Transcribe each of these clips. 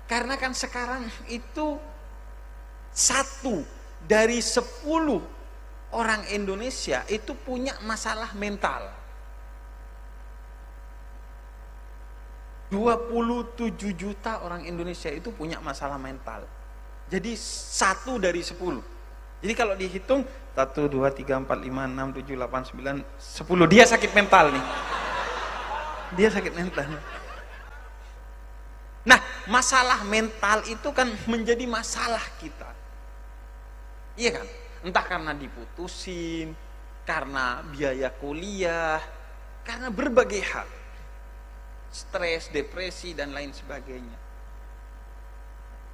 Karena kan sekarang itu 1 dari 10 orang Indonesia itu punya masalah mental. 27 juta orang Indonesia itu punya masalah mental. Jadi 1 dari 10. Jadi kalau dihitung 1, 2, 3, 4, 5, 6, 7, 8, 9, 10, dia sakit mental nih. Dia sakit mental. Nah, masalah mental itu kan menjadi masalah kita. Iya kan? Entah karena diputusin, karena biaya kuliah, karena berbagai hal. Stres, depresi, dan lain sebagainya.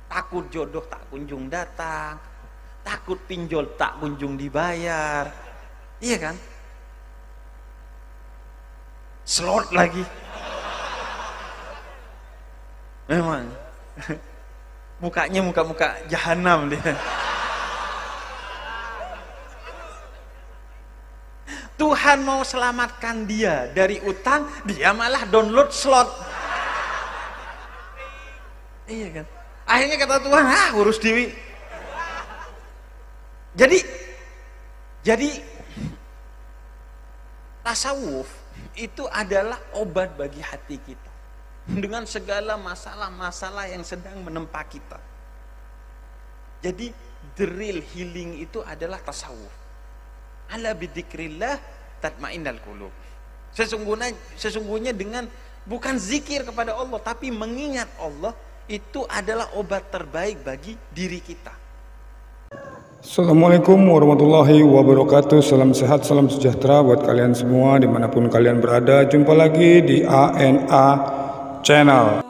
Takut jodoh tak kunjung datang, takut pinjol tak kunjung dibayar. Iya kan? Slot lagi. Memang mukanya muka-muka jahanam dia. Tuhan mau selamatkan dia dari utang, dia malah download slot. Iya kan? Akhirnya kata Tuhan, urus dewi. Jadi tasawuf itu adalah obat bagi hati kita dengan segala masalah-masalah yang sedang menempa kita. Jadi the real healing itu adalah tasawuf. Ala bidzikrillah tatmainnal qulub. Sesungguhnya dengan bukan zikir kepada Allah, tapi mengingat Allah, itu adalah obat terbaik bagi diri kita. Assalamualaikum warahmatullahi wabarakatuh. Salam sehat, salam sejahtera buat kalian semua dimanapun kalian berada. Jumpa lagi di ANA Channel.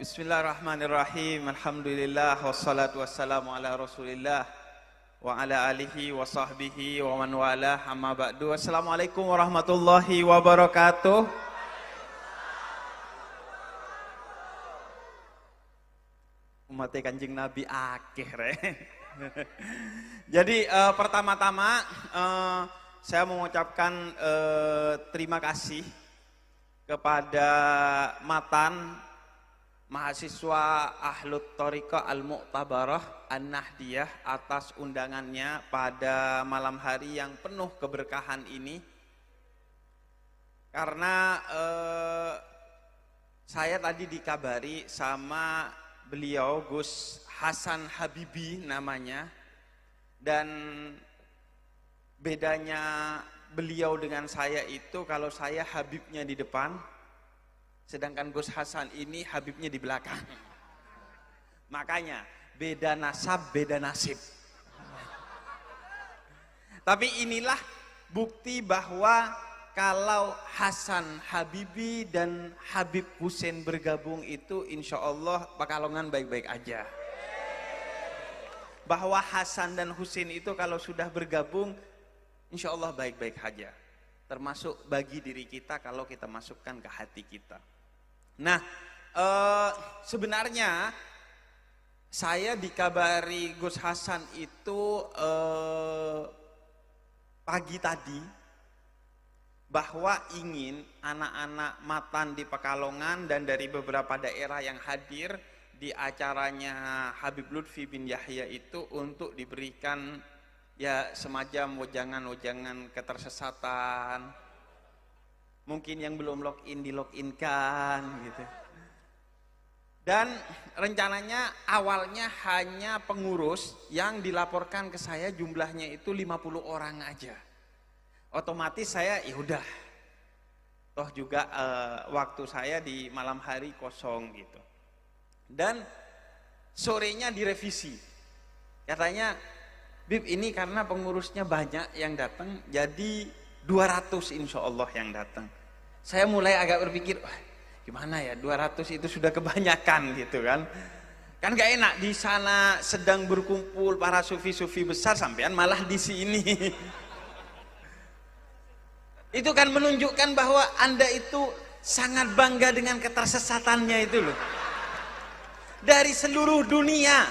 Bismillahirrahmanirrahim. Alhamdulillah wassalatu wassalamu ala Rasulillah wa ala alihi wa sahbihi wa man wala, amma ba'du. Assalamualaikum warahmatullahi wabarakatuh. Umat Kanjeng Nabi akhir. Jadi pertama-tama saya mengucapkan terima kasih kepada Matan, mahasiswa Ahlut Thoriqah Al-Mu'tabarah An-Nahdiyah, atas undangannya pada malam hari yang penuh keberkahan ini. Karena saya tadi dikabari sama beliau, Gus Hasan Habibi namanya, dan bedanya beliau dengan saya itu, kalau saya Habibnya di depan, sedangkan Gus Hasan ini Habibnya di belakang. Makanya beda nasab, beda nasib. Tapi inilah bukti bahwa kalau Hasan Habibi dan Habib Husain bergabung itu insya Allah Pekalongan baik-baik aja. Bahwa Hasan dan Husain itu kalau sudah bergabung insya Allah baik-baik aja. Termasuk bagi diri kita kalau kita masukkan ke hati kita. Nah, sebenarnya saya dikabari Gus Hasan itu pagi tadi bahwa ingin anak-anak Matan di Pekalongan dan dari beberapa daerah yang hadir di acaranya Habib Lutfi bin Yahya itu untuk diberikan ya semacam wejangan-wejangan ketersesatan. Mungkin yang belum login di loginkan gitu. Dan rencananya awalnya hanya pengurus yang dilaporkan ke saya jumlahnya itu 50 orang aja. Otomatis saya ya udah. Toh juga waktu saya di malam hari kosong gitu. Dan sorenya direvisi. Katanya, Bib, ini karena pengurusnya banyak yang datang, jadi 200 insya Allah yang datang. Saya mulai agak berpikir, gimana ya, 200 itu sudah kebanyakan gitu kan. Kan gak enak di sana sedang berkumpul para sufi-sufi besar, sampean malah di sini. Itu kan menunjukkan bahwa Anda itu sangat bangga dengan ketersesatannya itu loh. Dari seluruh dunia.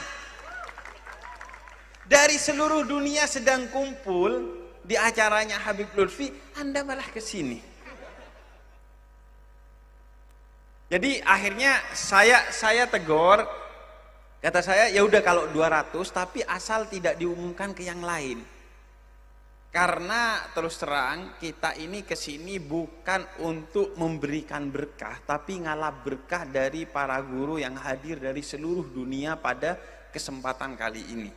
Dari seluruh dunia sedang kumpul di acaranya Habib Lutfi, Anda malah ke sini. Jadi akhirnya saya tegur, kata saya ya udah kalau 200 tapi asal tidak diumumkan ke yang lain. Karena terus terang kita ini kesini bukan untuk memberikan berkah, tapi ngalap berkah dari para guru yang hadir dari seluruh dunia pada kesempatan kali ini.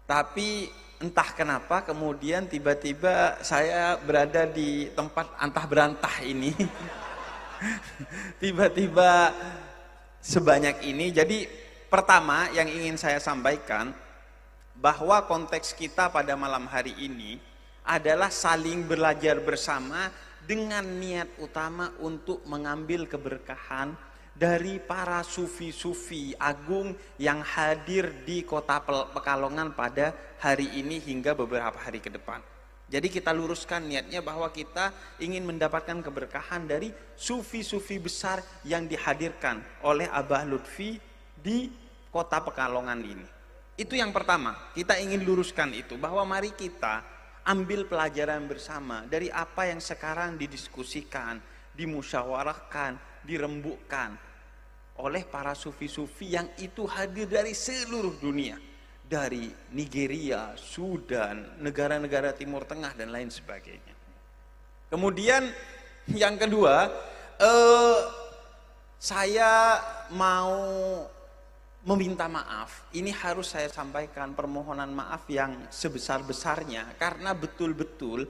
Tapi entah kenapa kemudian tiba-tiba saya berada di tempat antah berantah ini. Tiba-tiba sebanyak ini. Jadi pertama yang ingin saya sampaikan, bahwa konteks kita pada malam hari ini adalah saling belajar bersama dengan niat utama untuk mengambil keberkahan dari para sufi-sufi agung yang hadir di kota Pekalongan pada hari ini hingga beberapa hari ke depan. Jadi kita luruskan niatnya bahwa kita ingin mendapatkan keberkahan dari sufi-sufi besar yang dihadirkan oleh Abah Lutfi di kota Pekalongan ini. Itu yang pertama, kita ingin luruskan itu, bahwa mari kita ambil pelajaran bersama dari apa yang sekarang didiskusikan, dimusyawarahkan, dirembukkan oleh para sufi-sufi yang itu hadir dari seluruh dunia. Dari Nigeria, Sudan, negara-negara Timur Tengah dan lain sebagainya. Kemudian yang kedua, saya mau meminta maaf. Ini harus saya sampaikan permohonan maaf yang sebesar-besarnya karena betul-betul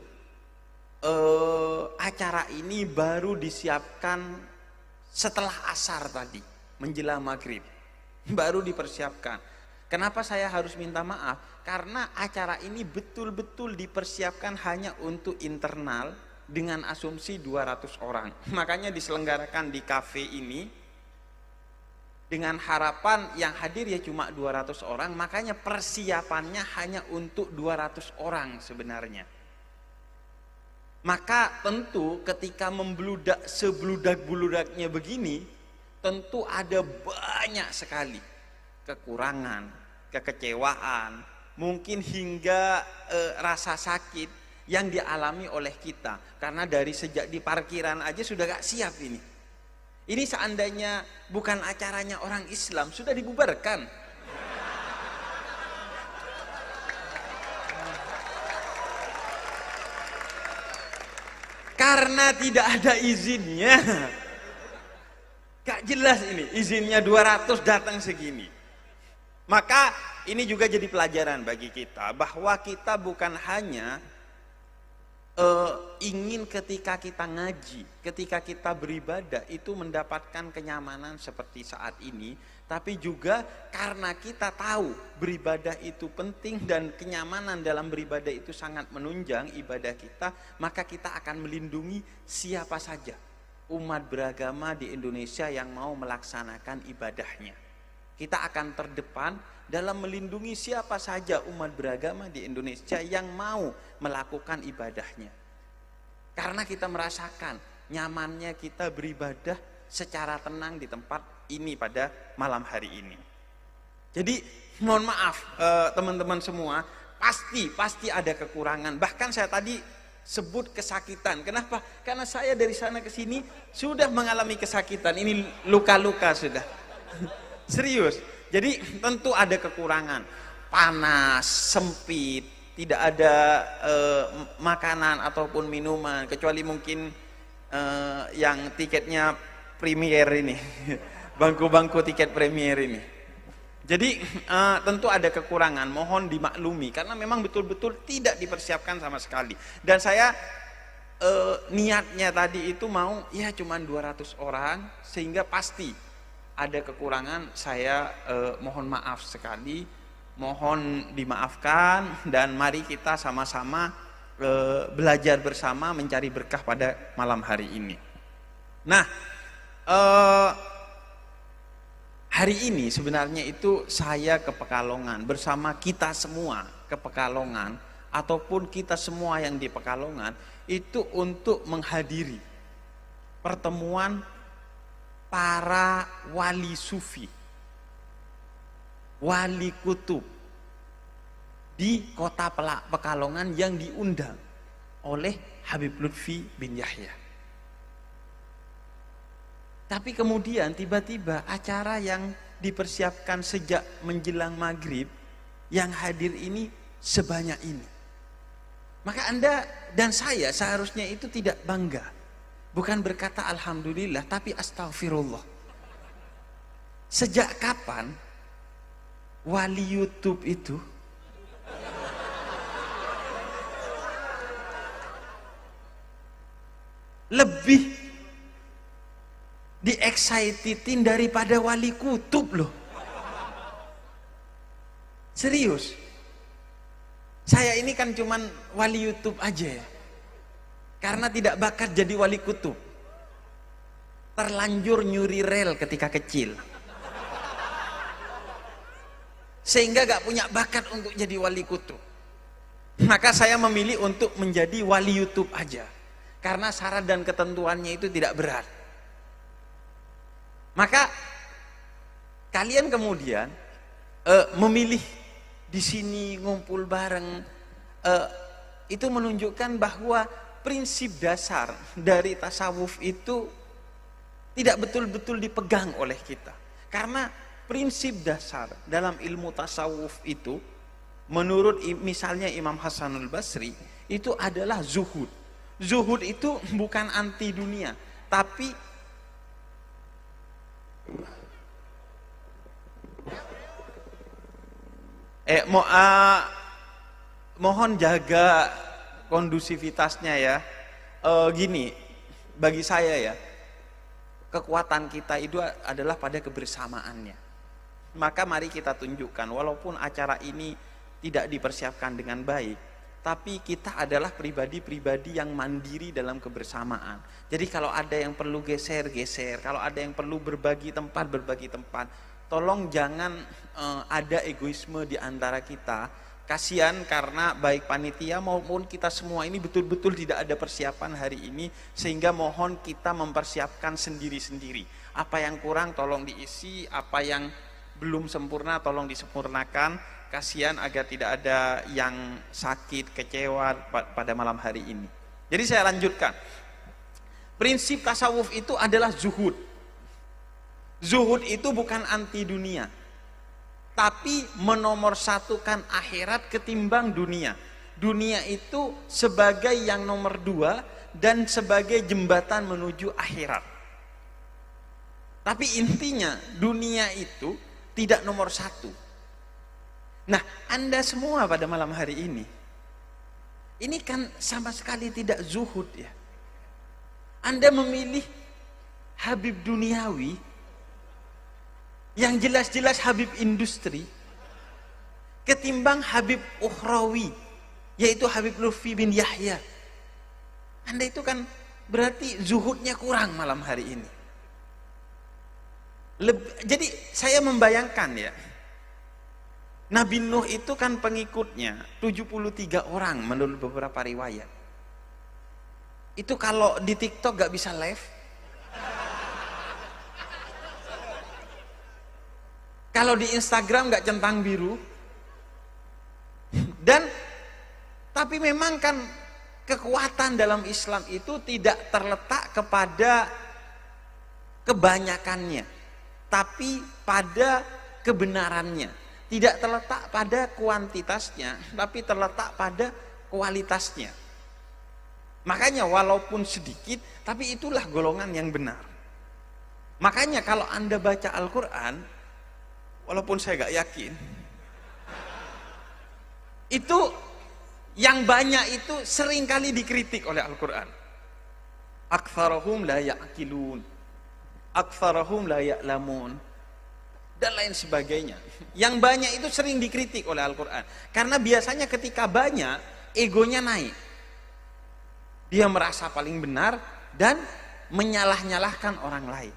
acara ini baru disiapkan setelah asar tadi, menjelang maghrib. Baru dipersiapkan. Kenapa saya harus minta maaf? Karena acara ini betul-betul dipersiapkan hanya untuk internal dengan asumsi 200 orang. Makanya diselenggarakan di kafe ini dengan harapan yang hadir ya cuma 200 orang, makanya persiapannya hanya untuk 200 orang sebenarnya. Maka tentu ketika membludak sebludak-bludaknya begini, tentu ada banyak sekali kekurangan, kekecewaan, mungkin hingga rasa sakit yang dialami oleh kita. Karena dari sejak di parkiran aja sudah gak siap ini. Ini seandainya bukan acaranya orang Islam, sudah dibubarkan. Karena tidak ada izinnya. Gak jelas ini, izinnya 200 datang segini. Maka ini juga jadi pelajaran bagi kita, bahwa kita bukan hanya ingin ketika kita ngaji, ketika kita beribadah itu mendapatkan kenyamanan seperti saat ini, tapi juga karena kita tahu beribadah itu penting dan kenyamanan dalam beribadah itu sangat menunjang ibadah kita, maka kita akan melindungi siapa saja umat beragama di Indonesia yang mau melaksanakan ibadahnya. Kita akan terdepan dalam melindungi siapa saja umat beragama di Indonesia yang mau melakukan ibadahnya. Karena kita merasakan nyamannya kita beribadah secara tenang di tempat ini pada malam hari ini. Jadi mohon maaf teman-teman semua, pasti ada kekurangan. Bahkan saya tadi sebut kesakitan. Kenapa? Karena saya dari sana ke sini sudah mengalami kesakitan. Ini luka-luka sudah. Serius. Jadi tentu ada kekurangan, panas, sempit, tidak ada makanan ataupun minuman, kecuali mungkin yang tiketnya premier ini, bangku-bangku tiket premier ini. Jadi tentu ada kekurangan, mohon dimaklumi, karena memang betul-betul tidak dipersiapkan sama sekali. Dan saya niatnya tadi itu mau ya cuman 200 orang, sehingga pasti ada kekurangan. Saya mohon maaf sekali, mohon dimaafkan, dan mari kita sama-sama belajar bersama mencari berkah pada malam hari ini. Nah, hari ini sebenarnya itu saya ke Pekalongan bersama kita semua ke Pekalongan, ataupun kita semua yang di Pekalongan itu untuk menghadiri pertemuan para wali sufi, wali kutub di kota Pekalongan yang diundang oleh Habib Lutfi bin Yahya. Tapi kemudian tiba-tiba acara yang dipersiapkan sejak menjelang maghrib, yang hadir ini sebanyak ini. Maka Anda dan saya seharusnya itu tidak bangga. Bukan berkata alhamdulillah, tapi astagfirullah. Sejak kapan wali YouTube itu lebih di-excitetin daripada wali kutub loh? Serius. Saya ini kan cuman wali YouTube aja ya. Karena tidak bakat jadi wali kutub. Terlanjur nyuri rel ketika kecil. Sehingga gak punya bakat untuk jadi wali kutub. Maka saya memilih untuk menjadi wali YouTube aja. Karena syarat dan ketentuannya itu tidak berat. Maka kalian kemudian memilih di sini ngumpul bareng, itu menunjukkan bahwa prinsip dasar dari tasawuf itu tidak betul-betul dipegang oleh kita. Karena prinsip dasar dalam ilmu tasawuf itu, menurut misalnya Imam Hasanul Basri, itu adalah zuhud. Zuhud itu bukan anti dunia, tapi mohon jaga kondusivitasnya ya. Gini, bagi saya ya, kekuatan kita itu adalah pada kebersamaannya. Maka mari kita tunjukkan, walaupun acara ini tidak dipersiapkan dengan baik, tapi kita adalah pribadi-pribadi yang mandiri dalam kebersamaan. Jadi kalau ada yang perlu geser-geser, kalau ada yang perlu berbagi tempat, tolong jangan ada egoisme di antara kita. Kasihan karena baik panitia maupun kita semua ini betul-betul tidak ada persiapan hari ini, sehingga mohon kita mempersiapkan sendiri-sendiri. Apa yang kurang tolong diisi, apa yang belum sempurna tolong disempurnakan. Kasihan agar tidak ada yang sakit, kecewa pada malam hari ini. Jadi saya lanjutkan. Prinsip tasawuf itu adalah zuhud. Zuhud itu bukan anti dunia, tapi menomorsatukan akhirat ketimbang dunia. Dunia itu sebagai yang nomor 2 dan sebagai jembatan menuju akhirat. Tapi intinya dunia itu tidak nomor 1. Nah, Anda semua pada malam hari ini kan sama sekali tidak zuhud ya. Anda memilih Habib duniawi yang jelas-jelas Habib industri ketimbang Habib ukhrawi, yaitu Habib Lutfi bin Yahya. Anda itu kan berarti zuhudnya kurang malam hari ini. Jadi saya membayangkan ya, Nabi Nuh itu kan pengikutnya 73 orang menurut beberapa riwayat. Itu kalau di TikTok gak bisa live. Kalau di Instagram gak centang biru. Tapi memang kan kekuatan dalam Islam itu tidak terletak kepada kebanyakannya, tapi pada kebenarannya. Tidak terletak pada kuantitasnya, tapi terletak pada kualitasnya. Makanya walaupun sedikit, tapi itulah golongan yang benar. Makanya kalau Anda baca Al-Quran, walaupun saya gak yakin, itu yang banyak itu seringkali dikritik oleh Al-Quran. Aktsarahum la ya'qilun, aktsarahum la ya'lamun, dan lain sebagainya. Yang banyak itu sering dikritik oleh Al-Quran, karena biasanya ketika banyak, egonya naik. Dia merasa paling benar dan menyalah-nyalahkan orang lain.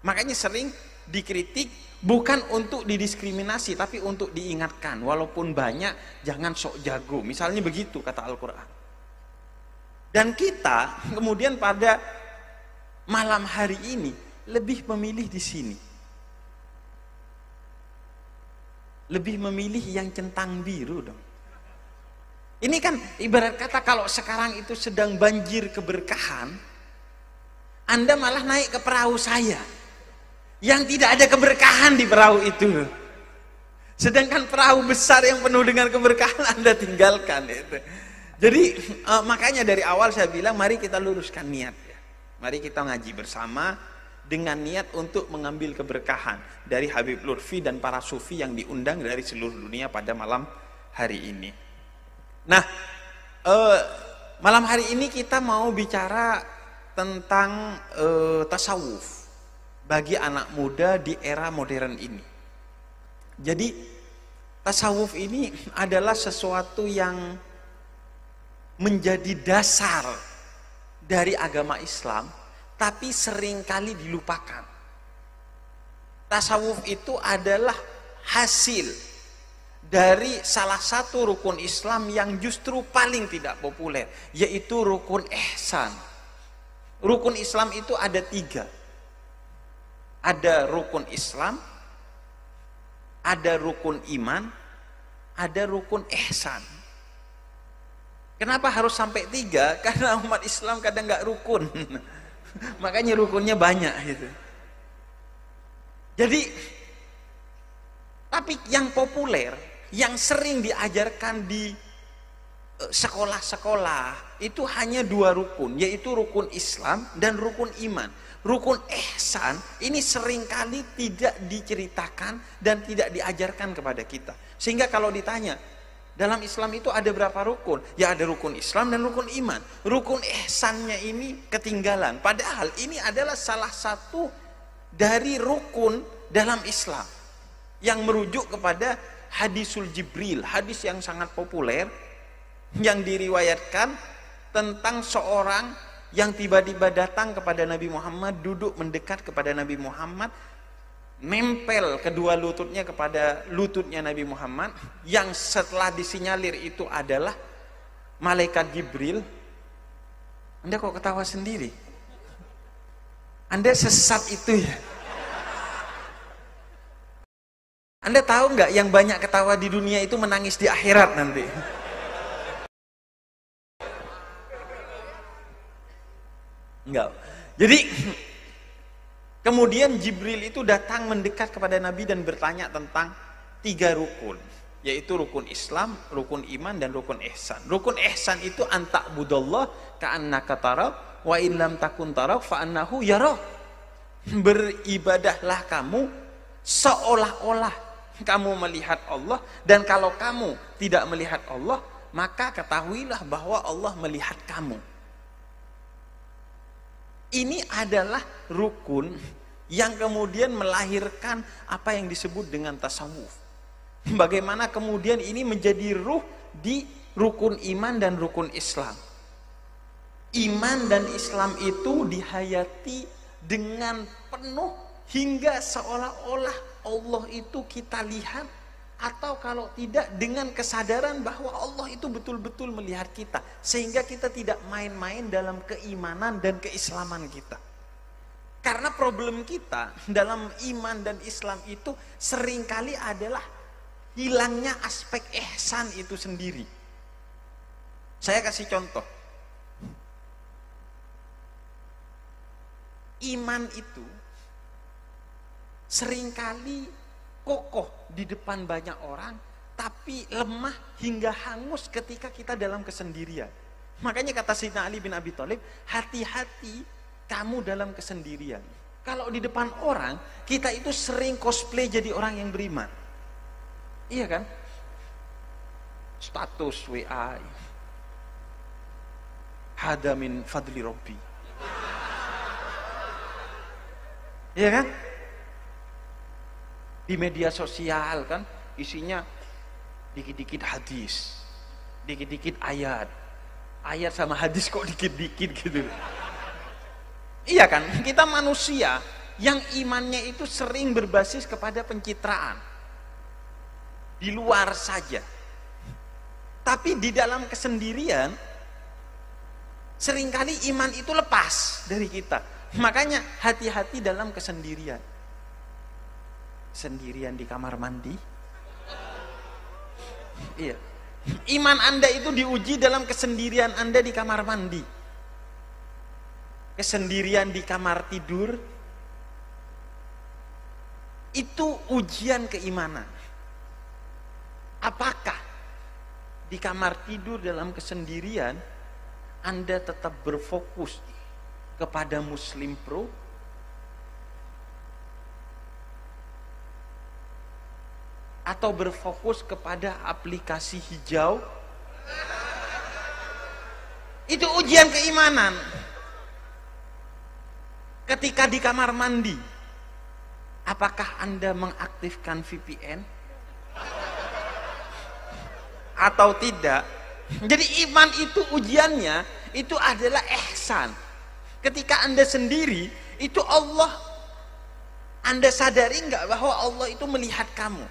Makanya sering dikritik, bukan untuk didiskriminasi, tapi untuk diingatkan, walaupun banyak jangan sok jago, misalnya begitu kata Al-Quran. Dan kita kemudian pada malam hari ini lebih memilih di sini. lebih memilih yang centang biru dong. Ini kan ibarat kata kalau sekarang itu sedang banjir keberkahan, Anda malah naik ke perahu saya yang tidak ada keberkahan di perahu itu. Sedangkan perahu besar yang penuh dengan keberkahan Anda tinggalkan itu. Jadi makanya dari awal saya bilang mari kita luruskan niat ya. Mari kita ngaji bersama dengan niat untuk mengambil keberkahan dari Habib Lutfi dan para sufi yang diundang dari seluruh dunia pada malam hari ini. Nah, malam hari ini kita mau bicara tentang tasawuf bagi anak muda di era modern ini. Jadi tasawuf ini adalah sesuatu yang menjadi dasar dari agama Islam, tapi seringkali dilupakan. Tasawuf itu adalah hasil dari salah satu rukun Islam yang justru paling tidak populer, yaitu rukun ihsan. Rukun Islam itu ada 3. Ada rukun Islam, ada rukun iman, ada rukun ihsan. Kenapa harus sampai 3? Karena umat Islam kadang nggak rukun. Makanya rukunnya banyak gitu. Jadi, tapi yang populer, yang sering diajarkan di sekolah-sekolah itu hanya 2 rukun, yaitu rukun Islam dan rukun iman. Rukun ihsan ini seringkali tidak diceritakan dan tidak diajarkan kepada kita. Sehingga kalau ditanya, dalam Islam itu ada berapa rukun? Ya ada rukun Islam dan rukun iman. Rukun ihsannya ini ketinggalan. Padahal ini adalah salah satu dari rukun dalam Islam yang merujuk kepada hadisul Jibril, hadis yang sangat populer yang diriwayatkan tentang seorang yang tiba-tiba datang kepada Nabi Muhammad, duduk mendekat kepada Nabi Muhammad, nempel kedua lututnya kepada lututnya Nabi Muhammad, yang setelah disinyalir itu adalah malaikat Jibril. Anda kok ketawa sendiri? Anda sesat itu ya? Anda tahu nggak yang banyak ketawa di dunia itu menangis di akhirat nanti? Enggak. Jadi kemudian Jibril itu datang mendekat kepada Nabi dan bertanya tentang 3 rukun, yaitu rukun Islam, rukun iman, dan rukun ihsan. Rukun ihsan itu anta'budallah ka'annaka tara wa in lam takun tara fa annahu yara. Beribadahlah kamu seolah-olah kamu melihat Allah, dan kalau kamu tidak melihat Allah, maka ketahuilah bahwa Allah melihat kamu. Ini adalah rukun yang kemudian melahirkan apa yang disebut dengan tasawuf. Bagaimana kemudian ini menjadi ruh di rukun iman dan rukun Islam. Iman dan Islam itu dihayati dengan penuh hingga seolah-olah Allah itu kita lihat, atau kalau tidak dengan kesadaran bahwa Allah itu betul-betul melihat kita, sehingga kita tidak main-main dalam keimanan dan keislaman kita. Karena problem kita dalam iman dan Islam itu seringkali adalah hilangnya aspek ihsan itu sendiri. Saya kasih contoh. Iman itu seringkali kokoh di depan banyak orang, tapi lemah hingga hangus ketika kita dalam kesendirian. Makanya kata Sayyidina Ali bin Abi Thalib, hati-hati kamu dalam kesendirian. Kalau di depan orang, kita itu sering cosplay jadi orang yang beriman. Iya kan? Status WA, hada min fadli Rabbi. Iya kan? Di media sosial kan isinya dikit-dikit hadis, dikit-dikit ayat sama hadis kok dikit-dikit gitu. Iya kan, kita manusia yang imannya itu sering berbasis kepada pencitraan di luar saja, tapi di dalam kesendirian seringkali iman itu lepas dari kita. Makanya hati-hati dalam kesendirian. Sendirian di kamar mandi, Iya. Iman Anda itu diuji dalam kesendirian Anda di kamar mandi, kesendirian di kamar tidur. Itu ujian keimanan. Apakah di kamar tidur dalam kesendirian Anda tetap berfokus kepada Muslim Pro, atau berfokus kepada aplikasi hijau? Itu ujian keimanan. Ketika di kamar mandi, apakah Anda mengaktifkan VPN atau tidak? Jadi iman itu ujiannya itu adalah ihsan. Ketika Anda sendiri, itu Allah, Anda sadari nggak bahwa Allah itu melihat kamu?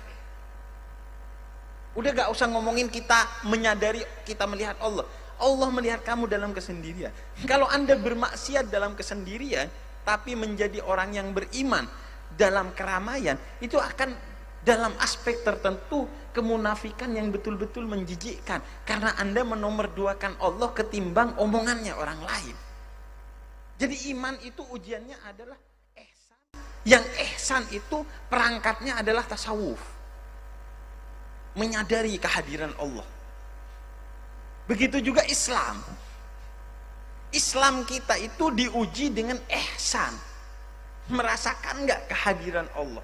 Udah gak usah ngomongin kita menyadari kita melihat Allah. Allah melihat kamu dalam kesendirian. Kalau Anda bermaksiat dalam kesendirian, tapi menjadi orang yang beriman dalam keramaian, itu akan dalam aspek tertentu kemunafikan yang betul-betul menjijikkan. Karena Anda menomorduakan Allah ketimbang omongannya orang lain. Jadi iman itu ujiannya adalah ihsan. Yang ihsan itu perangkatnya adalah tasawuf, menyadari kehadiran Allah. Begitu juga Islam. Islam kita itu diuji dengan ihsan. Merasakan nggak kehadiran Allah?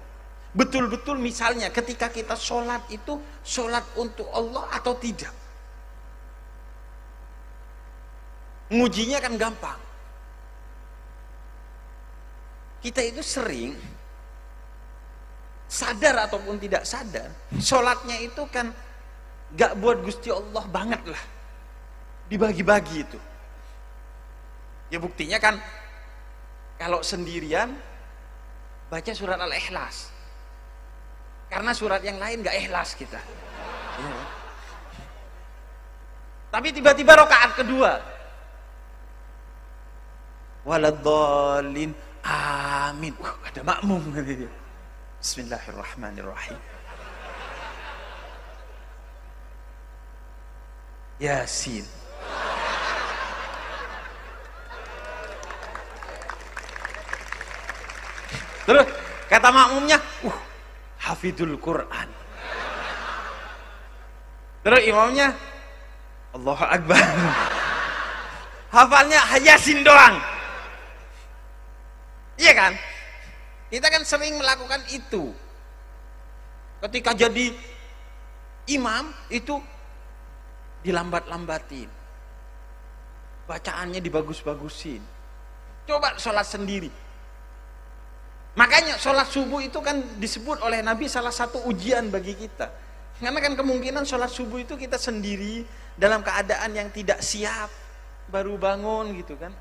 Betul-betul misalnya ketika kita sholat itu, sholat untuk Allah atau tidak? Ngujinya kan gampang. Kita itu sering, sadar ataupun tidak sadar, sholatnya itu kan gak buat Gusti Allah banget lah, dibagi-bagi itu. Ya buktinya kan kalau sendirian baca surat Al-Ikhlas, karena surat yang lain gak ikhlas kita ya. Tapi tiba-tiba rakaat kedua, waladhdallin amin, ada makmum gitu. Bismillahirrahmanirrahim. Yasin. Terus kata makmumnya, hafidul Quran. Terus imamnya, Allahu Akbar. Hafalnya Yasin doang. Iya kan? Kita kan sering melakukan itu. Ketika jadi imam itu dilambat-lambatin, bacaannya dibagus-bagusin. Coba sholat sendiri. Makanya sholat subuh itu kan disebut oleh Nabi salah satu ujian bagi kita. Karena kan kemungkinan sholat subuh itu kita sendiri dalam keadaan yang tidak siap, baru bangun gitu kan.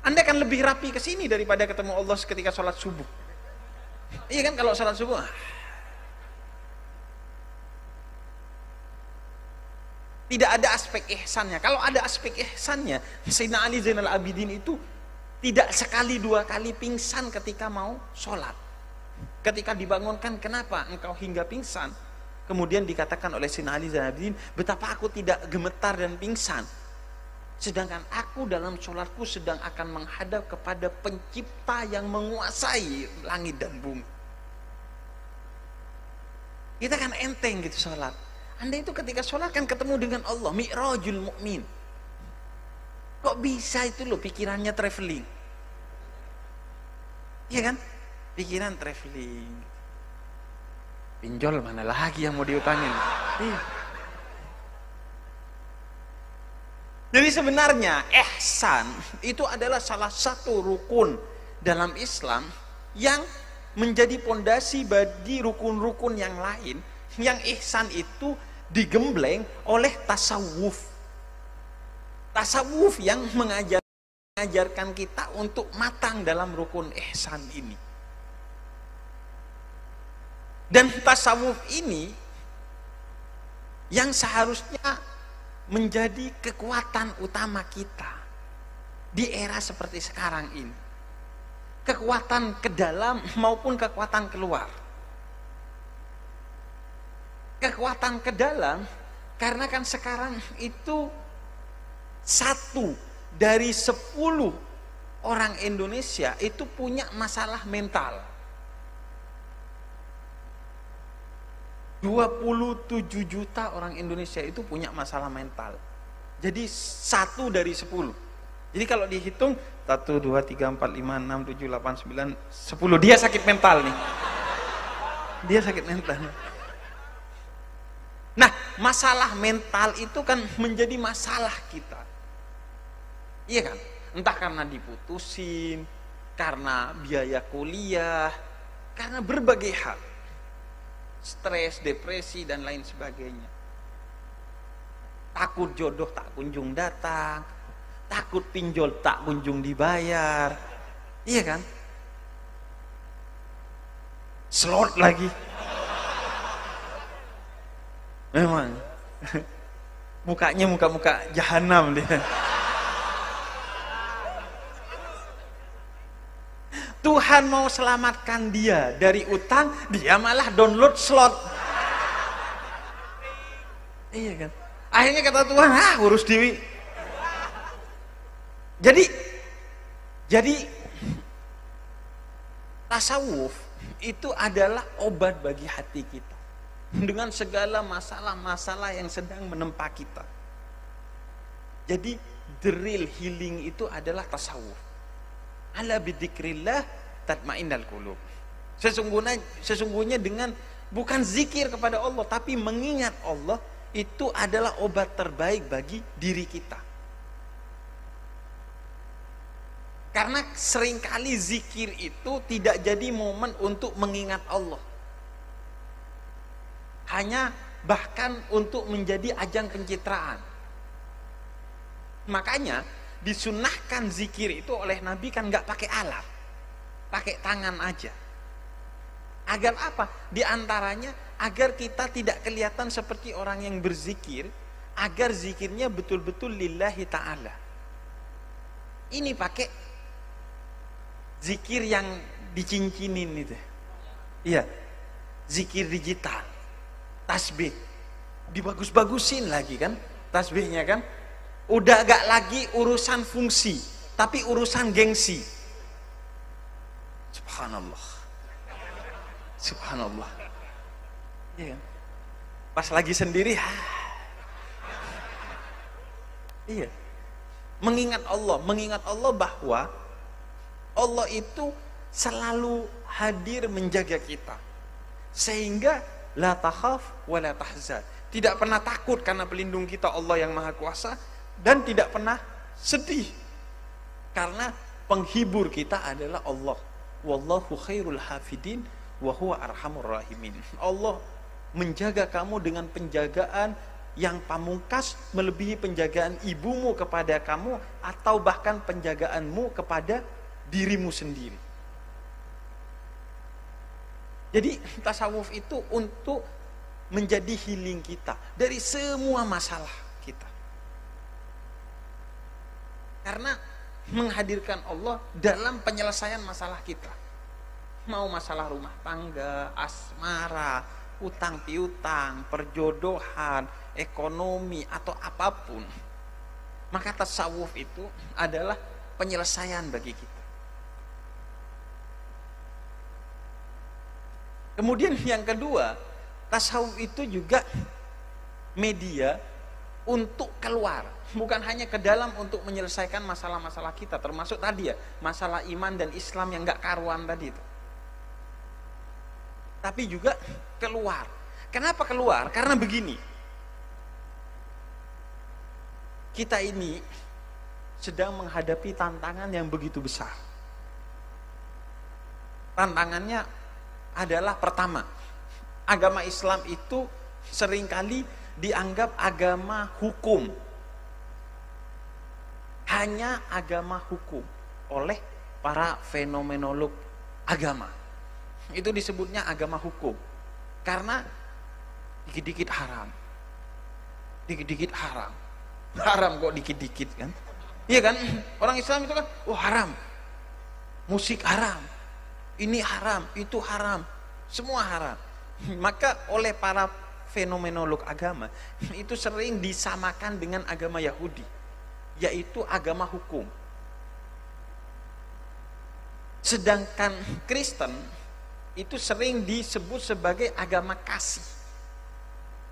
Anda kan lebih rapi ke sini daripada ketemu Allah ketika sholat subuh. Iya kan, kalau sholat subuh tidak ada aspek ihsannya. Kalau ada aspek ihsannya, Sayyidina Ali Zainal Abidin itu tidak sekali dua kali pingsan ketika mau sholat. Ketika dibangunkan, kenapa engkau hingga pingsan? Kemudian dikatakan oleh Sayyidina Ali Zainal Abidin, betapa aku tidak gemetar dan pingsan, sedangkan aku dalam sholatku sedang akan menghadap kepada pencipta yang menguasai langit dan bumi. Kita kan enteng gitu sholat. Anda itu ketika sholat kan ketemu dengan Allah, mi'rajul mu'min. Kok bisa itu loh pikirannya traveling? Iya kan? Pikiran traveling. Pinjol mana lagi yang mau diutangin? Iya. Jadi sebenarnya ihsan itu adalah salah satu rukun dalam Islam yang menjadi pondasi bagi rukun-rukun yang lain. Yang ihsan itu digembleng oleh tasawuf. Tasawuf yang mengajarkan kita untuk matang dalam rukun ihsan ini. Dan tasawuf ini yang seharusnya menjadi kekuatan utama kita di era seperti sekarang ini. Kekuatan ke dalam maupun kekuatan keluar. kekuatan ke dalam, karena kan sekarang itu 1 dari 10 orang Indonesia itu punya masalah mental. 27 juta orang Indonesia itu punya masalah mental. Jadi 1 dari 10. Jadi kalau dihitung 1, 2, 3, 4, 5, 6, 7, 8, 9, 10. Dia sakit mental nih. Dia sakit mental. Nah, masalah mental itu kan menjadi masalah kita. Iya kan? Entah karena diputusin, karena biaya kuliah, karena berbagai hal. Stres, depresi, dan lain sebagainya. Takut jodoh tak kunjung datang, takut pinjol tak kunjung dibayar. Iya kan? Slot lagi. Memang. Mukanya muka-muka jahanam dia. Tuhan mau selamatkan dia dari utang, dia malah download slot. Iya kan? Akhirnya kata Tuhan, urus diri. Jadi tasawuf itu adalah obat bagi hati kita dengan segala masalah-masalah yang sedang menempa kita. Jadi the real healing itu adalah tasawuf. Ala bidzikrillah tatmainnal qulub. Sesungguhnya dengan bukan zikir kepada Allah, tapi mengingat Allah, itu adalah obat terbaik bagi diri kita. Karena seringkali zikir itu tidak jadi momen untuk mengingat Allah, hanya bahkan untuk menjadi ajang pencitraan. Makanya disunahkan zikir itu oleh Nabi kan nggak pakai alat, pakai tangan aja. Agar apa? Di antaranya agar kita tidak kelihatan seperti orang yang berzikir, agar zikirnya betul-betul lillahi ta'ala. Ini pakai zikir yang dicincinin itu. Iya, zikir digital, tasbih, dibagus-bagusin lagi kan tasbihnya kan. Udah gak lagi urusan fungsi, tapi urusan gengsi. Subhanallah. Subhanallah. Iya. Pas lagi sendiri, iya. Mengingat Allah bahwa Allah itu selalu hadir menjaga kita. Sehingga la takhaf wa la tahzan. Tidak pernah takut karena pelindung kita Allah yang Maha Kuasa, dan tidak pernah sedih karena penghibur kita adalah Allah. Wallahu khairul hafidin wa huwa arhamur rahimin. Allah menjaga kamu dengan penjagaan yang pamungkas, melebihi penjagaan ibumu kepada kamu, atau bahkan penjagaanmu kepada dirimu sendiri. Jadi tasawuf itu untuk menjadi healing kita dari semua masalah kita. Karena menghadirkan Allah dalam penyelesaian masalah kita. Mau masalah rumah tangga, asmara, utang piutang, perjodohan, ekonomi, atau apapun. Maka tasawuf itu adalah penyelesaian bagi kita. Kemudian yang kedua, tasawuf itu juga media untuk keluar, bukan hanya ke dalam untuk menyelesaikan masalah-masalah kita, termasuk tadi ya, masalah iman dan Islam yang gak karuan tadi itu. Tapi juga keluar. Kenapa keluar? Karena begini, kita ini sedang menghadapi tantangan yang begitu besar. Tantangannya adalah pertama, agama Islam itu seringkali dianggap agama hukum, hanya agama hukum oleh para fenomenolog agama. Itu disebutnya agama hukum karena dikit-dikit haram, dikit-dikit haram, haram kok dikit-dikit kan? Iya kan? Orang Islam itu kan, haram, musik haram, ini haram, itu haram, semua haram. Maka oleh para fenomenolog agama itu sering disamakan dengan agama Yahudi, yaitu agama hukum. Sedangkan Kristen itu sering disebut sebagai agama kasih,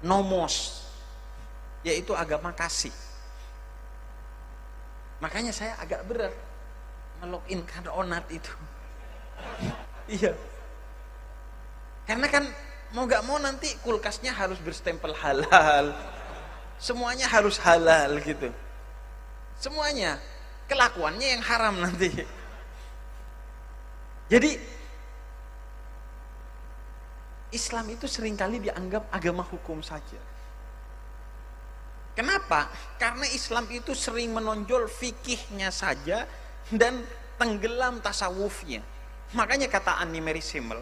nomos, yaitu agama kasih. Makanya saya agak berat ngelogin Onat itu. Iya. Karena kan mau gak mau nanti kulkasnya harus berstempel halal, semuanya harus halal gitu, semuanya, kelakuannya yang haram nanti. Jadi Islam itu seringkali dianggap agama hukum saja. Kenapa? Karena Islam itu sering menonjol fikihnya saja dan tenggelam tasawufnya. Makanya kata Annie Mary Simmel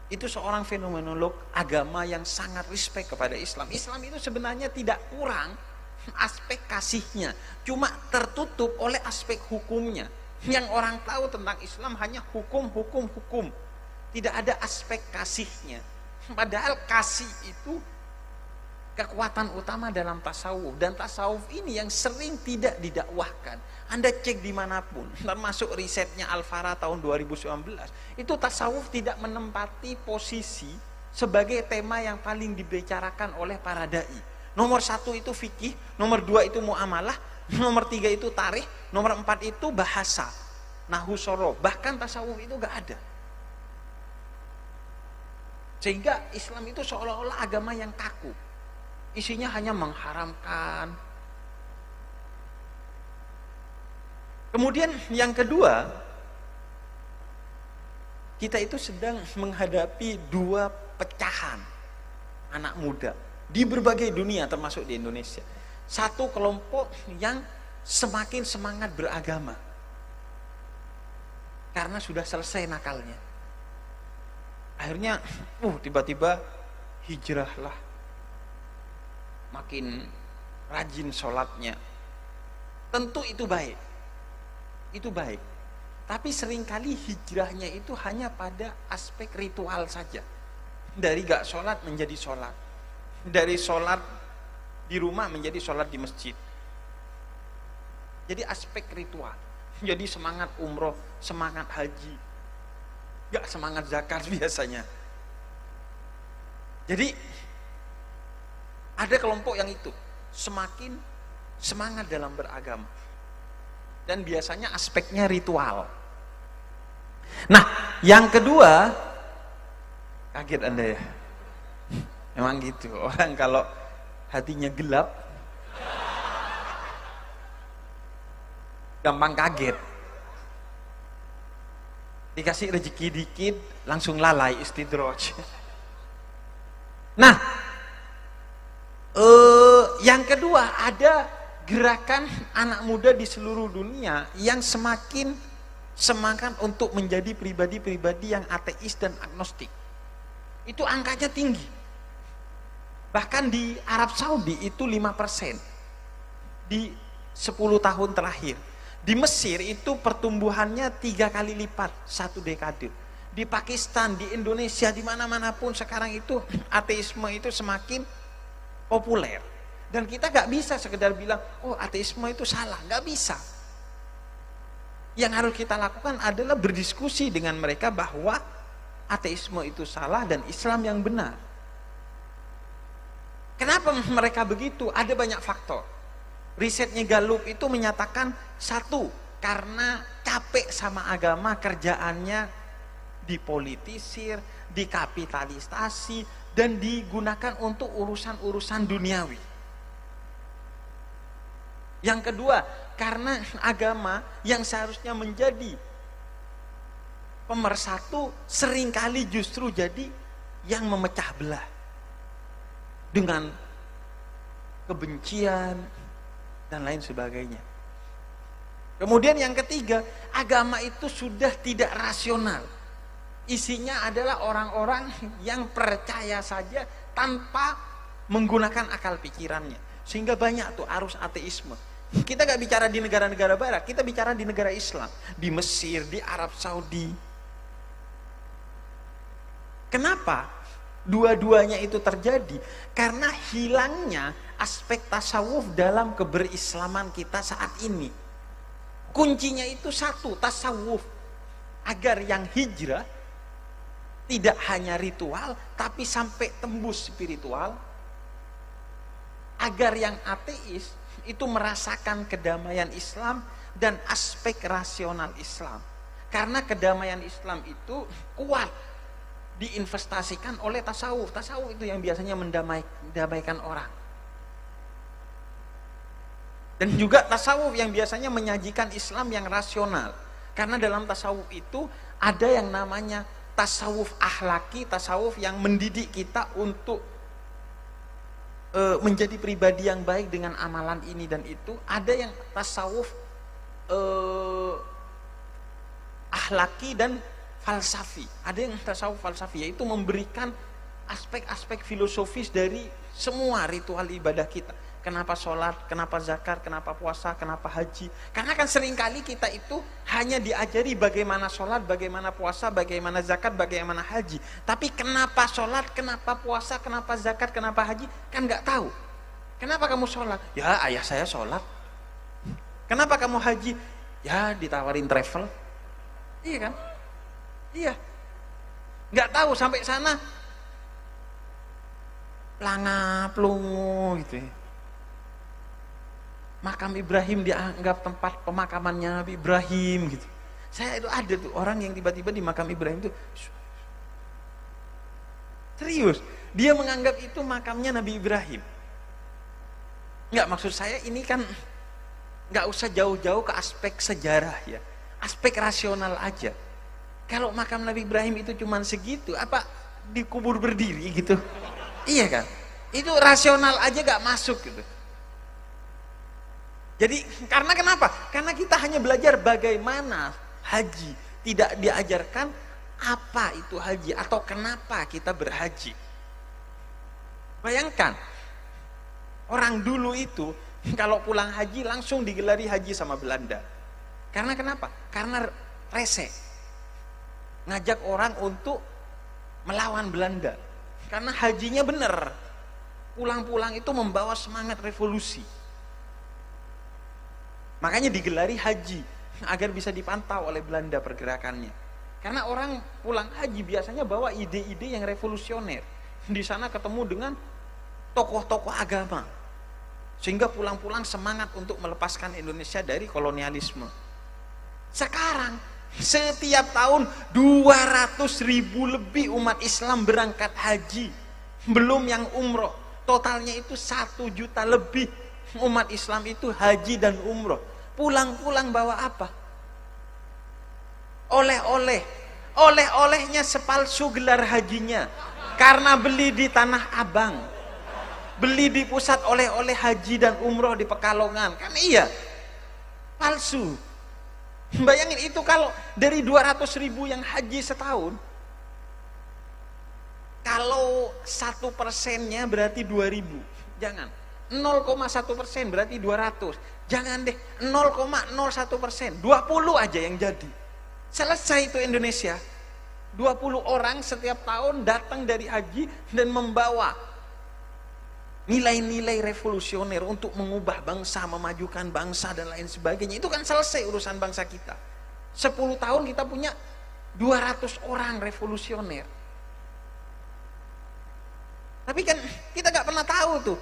itu seorang fenomenolog agama yang sangat respect kepada Islam. Islam itu sebenarnya tidak kurang aspek kasihnya, cuma tertutup oleh aspek hukumnya. Yang orang tahu tentang Islam hanya hukum. Tidak ada aspek kasihnya. Padahal kasih itu kekuatan utama dalam tasawuf, dan tasawuf ini yang sering tidak didakwahkan. Anda cek dimanapun, termasuk risetnya Al-Farah tahun 2019, itu tasawuf tidak menempati posisi sebagai tema yang paling dibicarakan oleh para dai. Nomor 1 itu fikih, nomor 2 itu muamalah, nomor 3 itu tarikh, nomor 4 itu bahasa, nahwu sorof. Bahkan tasawuf itu gak ada. Sehingga Islam itu seolah-olah agama yang kaku, isinya hanya mengharamkan. Kemudian yang kedua, kita itu sedang menghadapi 2 pecahan anak muda di berbagai dunia, termasuk di Indonesia. Satu kelompok yang semakin semangat beragama karena sudah selesai nakalnya. Akhirnya tiba-tiba hijrahlah, makin rajin sholatnya. Tentu itu baik, tapi seringkali hijrahnya itu hanya pada aspek ritual saja. Dari gak sholat menjadi sholat, dari sholat di rumah menjadi sholat di masjid. Jadi aspek ritual. Jadi semangat umroh, semangat haji, gak semangat zakat biasanya. Jadi ada kelompok yang itu semakin semangat dalam beragama, dan biasanya aspeknya ritual. Nah, yang kedua, kaget Anda ya? Memang gitu, orang kalau hatinya gelap gampang kaget. Dikasih rezeki dikit langsung lalai, istidroj. Nah, yang kedua, ada gerakan anak muda di seluruh dunia yang semakin semangat untuk menjadi pribadi-pribadi yang ateis dan agnostik. Itu angkanya tinggi. Bahkan di Arab Saudi itu 5% di 10 tahun terakhir. Di Mesir itu pertumbuhannya 3 kali lipat 1 dekade. Di Pakistan, di Indonesia, di mana-mana pun sekarang itu ateisme itu semakin populer. Dan kita gak bisa sekedar bilang, oh ateisme itu salah, gak bisa. Yang harus kita lakukan adalah berdiskusi dengan mereka bahwa ateisme itu salah dan Islam yang benar. Kenapa mereka begitu? Ada banyak faktor. Risetnya Gallup itu menyatakan, 1, karena capek sama agama, kerjaannya dipolitisir, dikapitalisasi, dan digunakan untuk urusan-urusan duniawi. Yang kedua, karena agama yang seharusnya menjadi pemersatu seringkali justru jadi yang memecah belah dengan kebencian dan lain sebagainya. Kemudian yang ketiga, agama itu sudah tidak rasional. Isinya adalah orang-orang yang percaya saja tanpa menggunakan akal pikirannya. Sehingga banyak tuh arus ateisme. Kita gak bicara di negara-negara barat, kita bicara di negara Islam, di Mesir, di Arab Saudi. Kenapa? dua-duanya itu terjadi karena hilangnya aspek tasawuf dalam keberislaman kita saat ini. Kuncinya itu satu, tasawuf. Agar yang hijrah tidak hanya ritual tapi sampai tembus spiritual. Agar yang ateis itu merasakan kedamaian Islam dan aspek rasional Islam. Karena kedamaian Islam itu kuat diinvestasikan oleh tasawuf. Tasawuf itu yang biasanya mendamaikan orang. Dan juga tasawuf yang biasanya menyajikan Islam yang rasional. Karena dalam tasawuf itu ada yang namanya tasawuf akhlaki, tasawuf yang mendidik kita untuk menjadi pribadi yang baik dengan amalan ini dan itu. Ada yang tasawuf akhlaki dan falsafi. Ada yang tasawuf falsafi, yaitu memberikan aspek-aspek filosofis dari semua ritual ibadah kita. Kenapa sholat, kenapa zakat, kenapa puasa, kenapa haji. Karena kan seringkali kita itu hanya diajari bagaimana sholat, bagaimana puasa, bagaimana zakat, bagaimana haji. Tapi kenapa sholat, kenapa puasa, kenapa zakat, kenapa haji, kan nggak tahu. Kenapa kamu sholat? Ya ayah saya sholat. Kenapa kamu haji? Ya ditawarin travel. Iya kan? Iya. Nggak tahu sampai sana. Pelangap, lungu gitu ya. Makam Ibrahim dianggap tempat pemakamannya Nabi Ibrahim gitu. Saya itu ada tuh orang yang tiba-tiba di makam Ibrahim itu serius, dia menganggap itu makamnya Nabi Ibrahim. Enggak, maksud saya ini kan enggak usah jauh-jauh ke aspek sejarah ya, aspek rasional aja. Kalau makam Nabi Ibrahim itu cuman segitu, apa dikubur berdiri gitu? Iya kan? Itu rasional aja enggak masuk gitu. Jadi karena kenapa? Karena kita hanya belajar bagaimana haji, tidak diajarkan apa itu haji atau kenapa kita berhaji. Bayangkan orang dulu itu kalau pulang haji langsung digelari haji sama Belanda. Karena kenapa? Karena rese, ngajak orang untuk melawan Belanda. Karena hajinya bener, pulang-pulang itu membawa semangat revolusi. Makanya digelari haji agar bisa dipantau oleh Belanda pergerakannya. Karena orang pulang haji biasanya bawa ide-ide yang revolusioner. Di sana ketemu dengan tokoh-tokoh agama. Sehingga pulang-pulang semangat untuk melepaskan Indonesia dari kolonialisme. Sekarang setiap tahun 200.000 lebih umat Islam berangkat haji. Belum yang umroh. Totalnya itu 1 juta lebih umat Islam itu haji dan umroh. Pulang-pulang bawa apa? Oleh-oleh. Oleh-olehnya sepalsu gelar hajinya. Karena beli di Tanah Abang. Beli di pusat oleh-oleh haji dan umroh di Pekalongan. Kan iya. Palsu. Bayangin itu kalau dari 200.000 yang haji setahun. Kalau 1%-nya berarti 2.000. Jangan. 0,1% berarti 200. Jangan deh 0,01%, 20 aja yang jadi. Selesai itu Indonesia. 20 orang setiap tahun datang dari haji dan membawa nilai-nilai revolusioner untuk mengubah bangsa, memajukan bangsa dan lain sebagainya. Itu kan selesai urusan bangsa kita. 10 tahun kita punya 200 orang revolusioner. Tapi kan kita gak pernah tahu tuh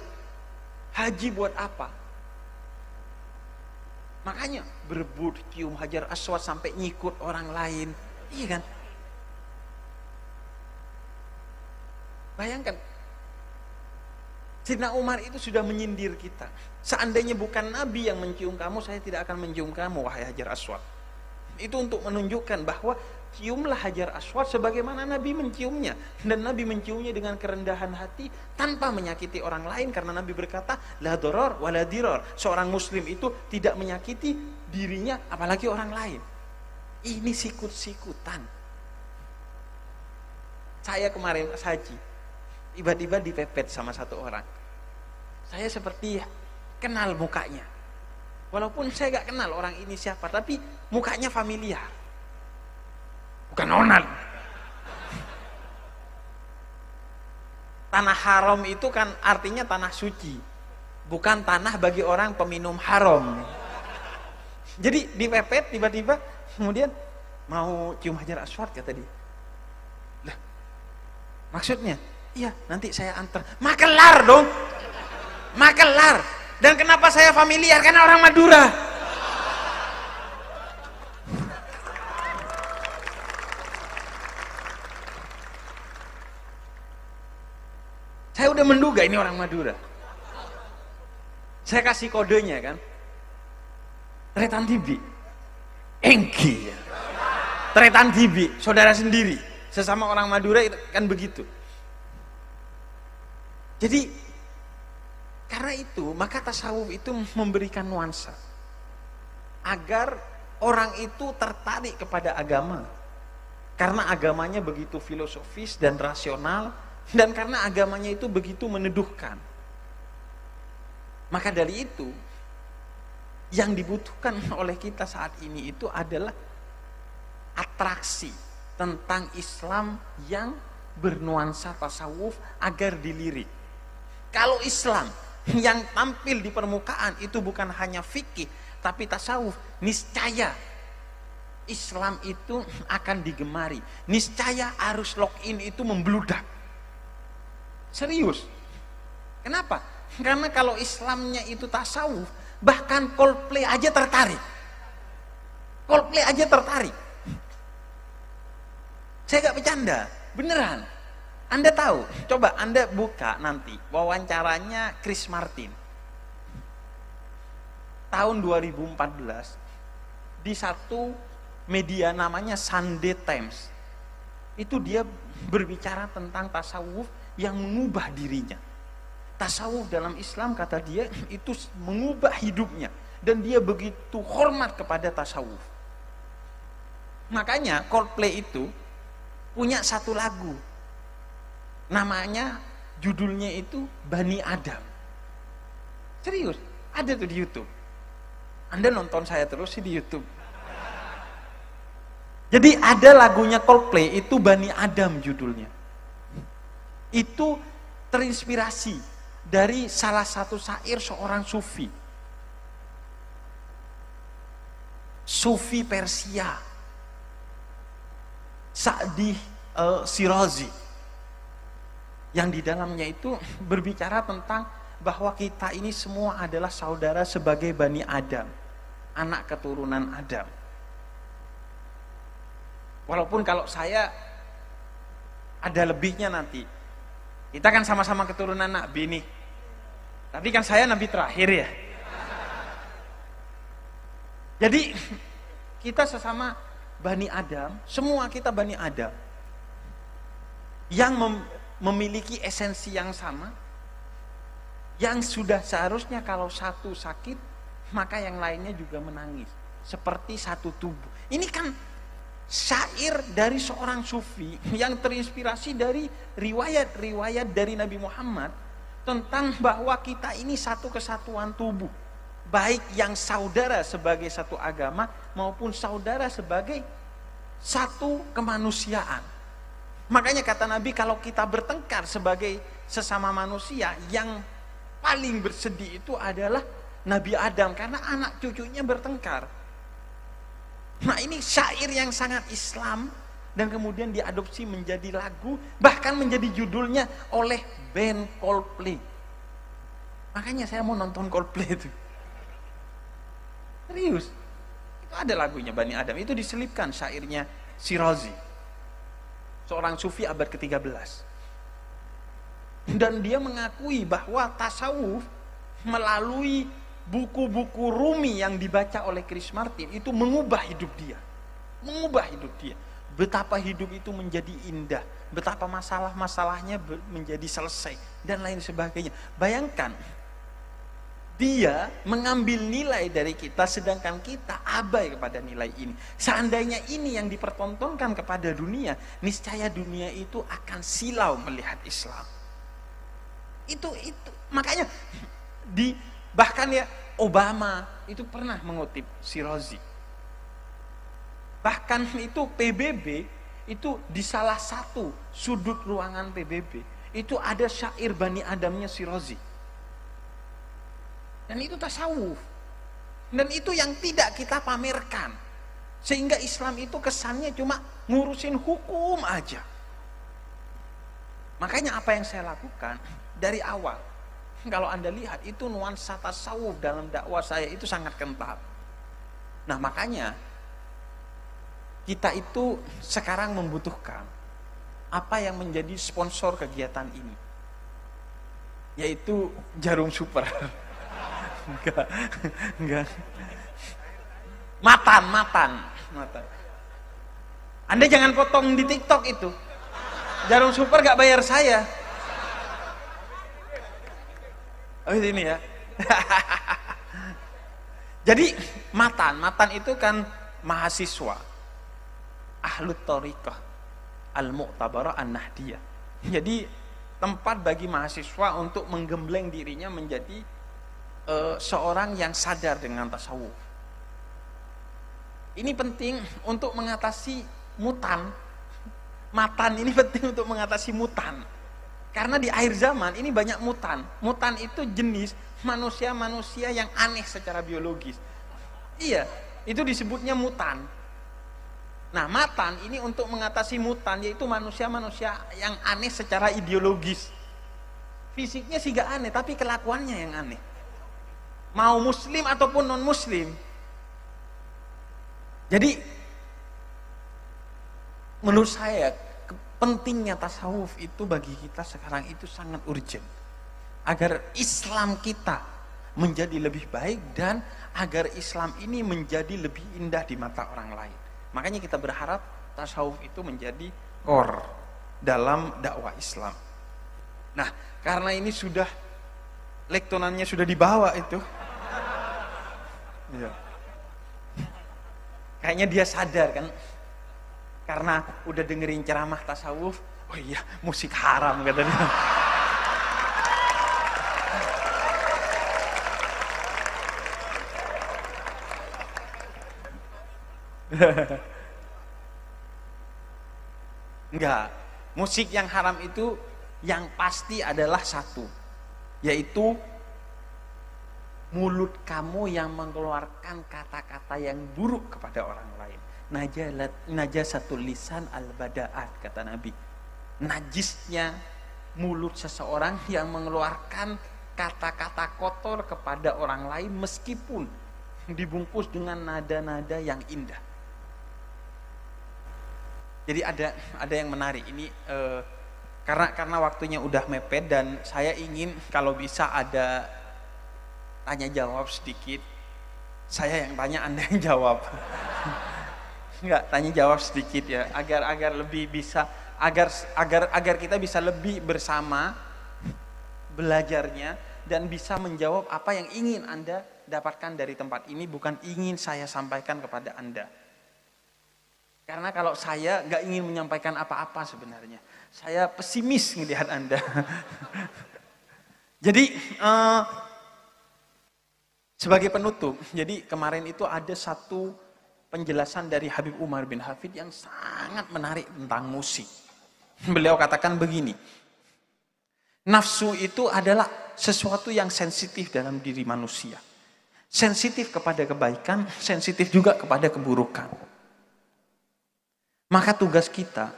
haji buat apa. Makanya berebut cium Hajar Aswad sampai nyikut orang lain. Iya kan? Bayangkan, Sayyidina Umar itu sudah menyindir kita. Seandainya bukan Nabi yang mencium kamu, saya tidak akan mencium kamu, wahai Hajar Aswad. Itu untuk menunjukkan bahwa ciumlah Hajar Aswad sebagaimana Nabi menciumnya. Dan Nabi menciumnya dengan kerendahan hati tanpa menyakiti orang lain. Karena Nabi berkata, la doror wa la diror. Seorang muslim itu tidak menyakiti dirinya apalagi orang lain. Ini sikut-sikutan. Saya kemarin pas haji, tiba-tiba dipepet sama satu orang. Saya seperti kenal mukanya. Walaupun saya gak kenal orang ini siapa, tapi mukanya familiar. Bukan Onal. tanah haram itu kan artinya tanah suci, bukan tanah bagi orang peminum haram. Jadi dipepet tiba-tiba, kemudian mau cium hajar aswad kata dia. Lah, maksudnya, iya nanti saya antar. Makelar dong, Makelar. Dan kenapa saya familiar? Karena orang Madura. Saya udah menduga ini orang Madura. Saya kasih kodenya kan. Tretan Tibi. Engki. Tretan Tibi, saudara sendiri. Sesama orang Madura itu kan begitu. Jadi karena itu maka tasawuf itu memberikan nuansa agar orang itu tertarik kepada agama. Karena agamanya begitu filosofis dan rasional, dan karena agamanya itu begitu meneduhkan. Maka dari itu yang dibutuhkan oleh kita saat ini itu adalah atraksi tentang Islam yang bernuansa tasawuf agar dilirik. Kalau Islam yang tampil di permukaan itu bukan hanya fikih tapi tasawuf, niscaya Islam itu akan digemari. Niscaya arus login itu membludak. Serius. Kenapa? Karena kalau Islamnya itu tasawuf, bahkan Coldplay aja tertarik. Coldplay aja tertarik. Saya gak bercanda, beneran. Anda tahu, coba Anda buka nanti wawancaranya Chris Martin. Tahun 2014 di satu media namanya Sunday Times. Itu dia berbicara tentang tasawuf yang mengubah dirinya. Tasawuf dalam Islam kata dia itu mengubah hidupnya dan dia begitu hormat kepada tasawuf. Makanya Coldplay itu punya satu lagu. Namanya judulnya itu Bani Adam. Serius, ada tuh di YouTube. Anda nonton saya terus sih di YouTube. Jadi ada lagunya Coldplay itu Bani Adam judulnya. Itu terinspirasi dari salah satu syair seorang sufi. Sufi Persia. Sa'di Shirazi. Yang di dalamnya itu berbicara tentang bahwa kita ini semua adalah saudara sebagai Bani Adam. Anak keturunan Adam. Walaupun kalau saya ada lebihnya nanti. Kita kan sama-sama keturunan Nabi nih. Tapi kan saya Nabi terakhir ya. Jadi kita sesama Bani Adam, semua kita Bani Adam. Yang memiliki esensi yang sama. Yang sudah seharusnya kalau satu sakit, maka yang lainnya juga menangis. Seperti satu tubuh. Ini kan syair dari seorang sufi yang terinspirasi dari riwayat-riwayat dari Nabi Muhammad tentang bahwa kita ini satu kesatuan tubuh, baik yang saudara sebagai satu agama maupun saudara sebagai satu kemanusiaan. Makanya kata Nabi, kalau kita bertengkar sebagai sesama manusia, yang paling bersedih itu adalah Nabi Adam, karena anak cucunya bertengkar. Nah ini syair yang sangat Islam dan kemudian diadopsi menjadi lagu, bahkan menjadi judulnya oleh band Coldplay. Makanya saya mau nonton Coldplay itu. Serius. Itu ada lagunya Bani Adam, itu diselipkan syairnya Shirazi. Seorang sufi abad ke-13. Dan dia mengakui bahwa tasawuf melalui buku-buku Rumi yang dibaca oleh Chris Martin itu mengubah hidup dia. Mengubah hidup dia. Betapa hidup itu menjadi indah, betapa masalah-masalahnya menjadi selesai dan lain sebagainya. Bayangkan dia mengambil nilai dari kita sedangkan kita abai kepada nilai ini. Seandainya ini yang dipertontonkan kepada dunia, niscaya dunia itu akan silau melihat Islam. Itu makanya bahkan ya Obama itu pernah mengutip Shirazi. Bahkan itu PBB itu di salah satu sudut ruangan PBB itu ada syair Bani Adamnya Shirazi. Dan itu tasawuf. Dan itu yang tidak kita pamerkan. Sehingga Islam itu kesannya cuma ngurusin hukum aja. Makanya apa yang saya lakukan dari awal, kalau Anda lihat itu nuansa tasawuf dalam dakwah saya itu sangat kental. Nah makanya kita itu sekarang membutuhkan apa yang menjadi sponsor kegiatan ini, yaitu Jarum Super. Enggak. Matan. Anda jangan potong di TikTok itu. Jarum Super gak bayar saya. Oh ini ya. Jadi matan itu kan mahasiswa Ahlut Thariqah Al-Mu'tabarah An-Nahdiyah. Jadi tempat bagi mahasiswa untuk menggembleng dirinya menjadi seorang yang sadar dengan tasawuf. Ini penting untuk mengatasi mutan. Matan ini penting untuk mengatasi mutan. Karena di akhir zaman ini banyak mutan. Mutan itu jenis manusia-manusia yang aneh secara biologis. Iya, itu disebutnya mutan. Nah, matan ini untuk mengatasi mutan, yaitu manusia-manusia yang aneh secara ideologis. Fisiknya sih gak aneh, tapi kelakuannya yang aneh. Mau muslim ataupun non muslim. Jadi menurut saya pentingnya tasawuf itu bagi kita sekarang itu sangat urgent, agar Islam kita menjadi lebih baik dan agar Islam ini menjadi lebih indah di mata orang lain. Makanya kita berharap tasawuf itu menjadi core dalam dakwah Islam. Nah, karena ini sudah lektonannya sudah dibawa itu. Ya. Kayaknya dia sadar kan, karena udah dengerin ceramah tasawuf, oh iya musik haram katanya. Enggak, musik yang haram itu yang pasti adalah satu, yaitu mulut kamu yang mengeluarkan kata-kata yang buruk kepada orang lain. Najasatul lisan al-bada'at, kata Nabi. Najisnya mulut seseorang yang mengeluarkan kata-kata kotor kepada orang lain meskipun dibungkus dengan nada-nada yang indah. Jadi ada yang menarik ini, karena waktunya udah mepet dan saya ingin kalau bisa ada tanya jawab sedikit. Saya yang tanya, Anda yang jawab. Enggak, tanya jawab sedikit ya, agar lebih bisa, agar kita bisa lebih bersama belajarnya dan bisa menjawab apa yang ingin Anda dapatkan dari tempat ini, bukan ingin saya sampaikan kepada Anda. Karena kalau saya nggak ingin menyampaikan apa-apa sebenarnya, saya pesimis melihat Anda. Jadi sebagai penutup, jadi kemarin itu ada satu penjelasan dari Habib Umar bin Hafid yang sangat menarik tentang musik. Beliau katakan begini, nafsu itu adalah sesuatu yang sensitif dalam diri manusia. Sensitif kepada kebaikan, sensitif juga kepada keburukan. Maka tugas kita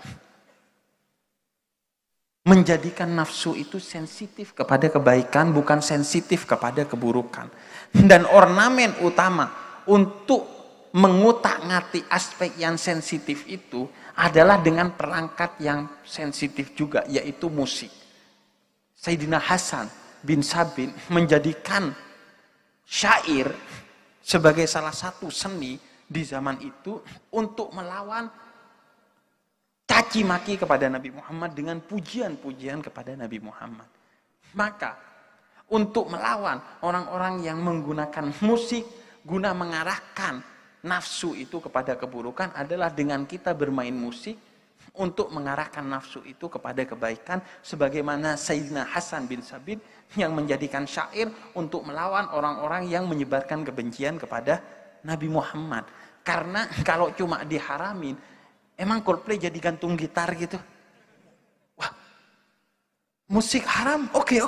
menjadikan nafsu itu sensitif kepada kebaikan, bukan sensitif kepada keburukan. Dan ornamen utama untuk mengutak-ngatik aspek yang sensitif itu adalah dengan perangkat yang sensitif juga, yaitu musik. Sayyidina Hasan bin Sabit menjadikan syair sebagai salah satu seni di zaman itu untuk melawan caci maki kepada Nabi Muhammad dengan pujian-pujian kepada Nabi Muhammad. Maka untuk melawan orang-orang yang menggunakan musik guna mengarahkan nafsu itu kepada keburukan adalah dengan kita bermain musik untuk mengarahkan nafsu itu kepada kebaikan, sebagaimana Sayyidina Hasan bin Sabit yang menjadikan syair untuk melawan orang-orang yang menyebarkan kebencian kepada Nabi Muhammad. Karena kalau cuma diharamin, emang Coldplay jadi gantung gitar gitu? Wah, musik haram, oke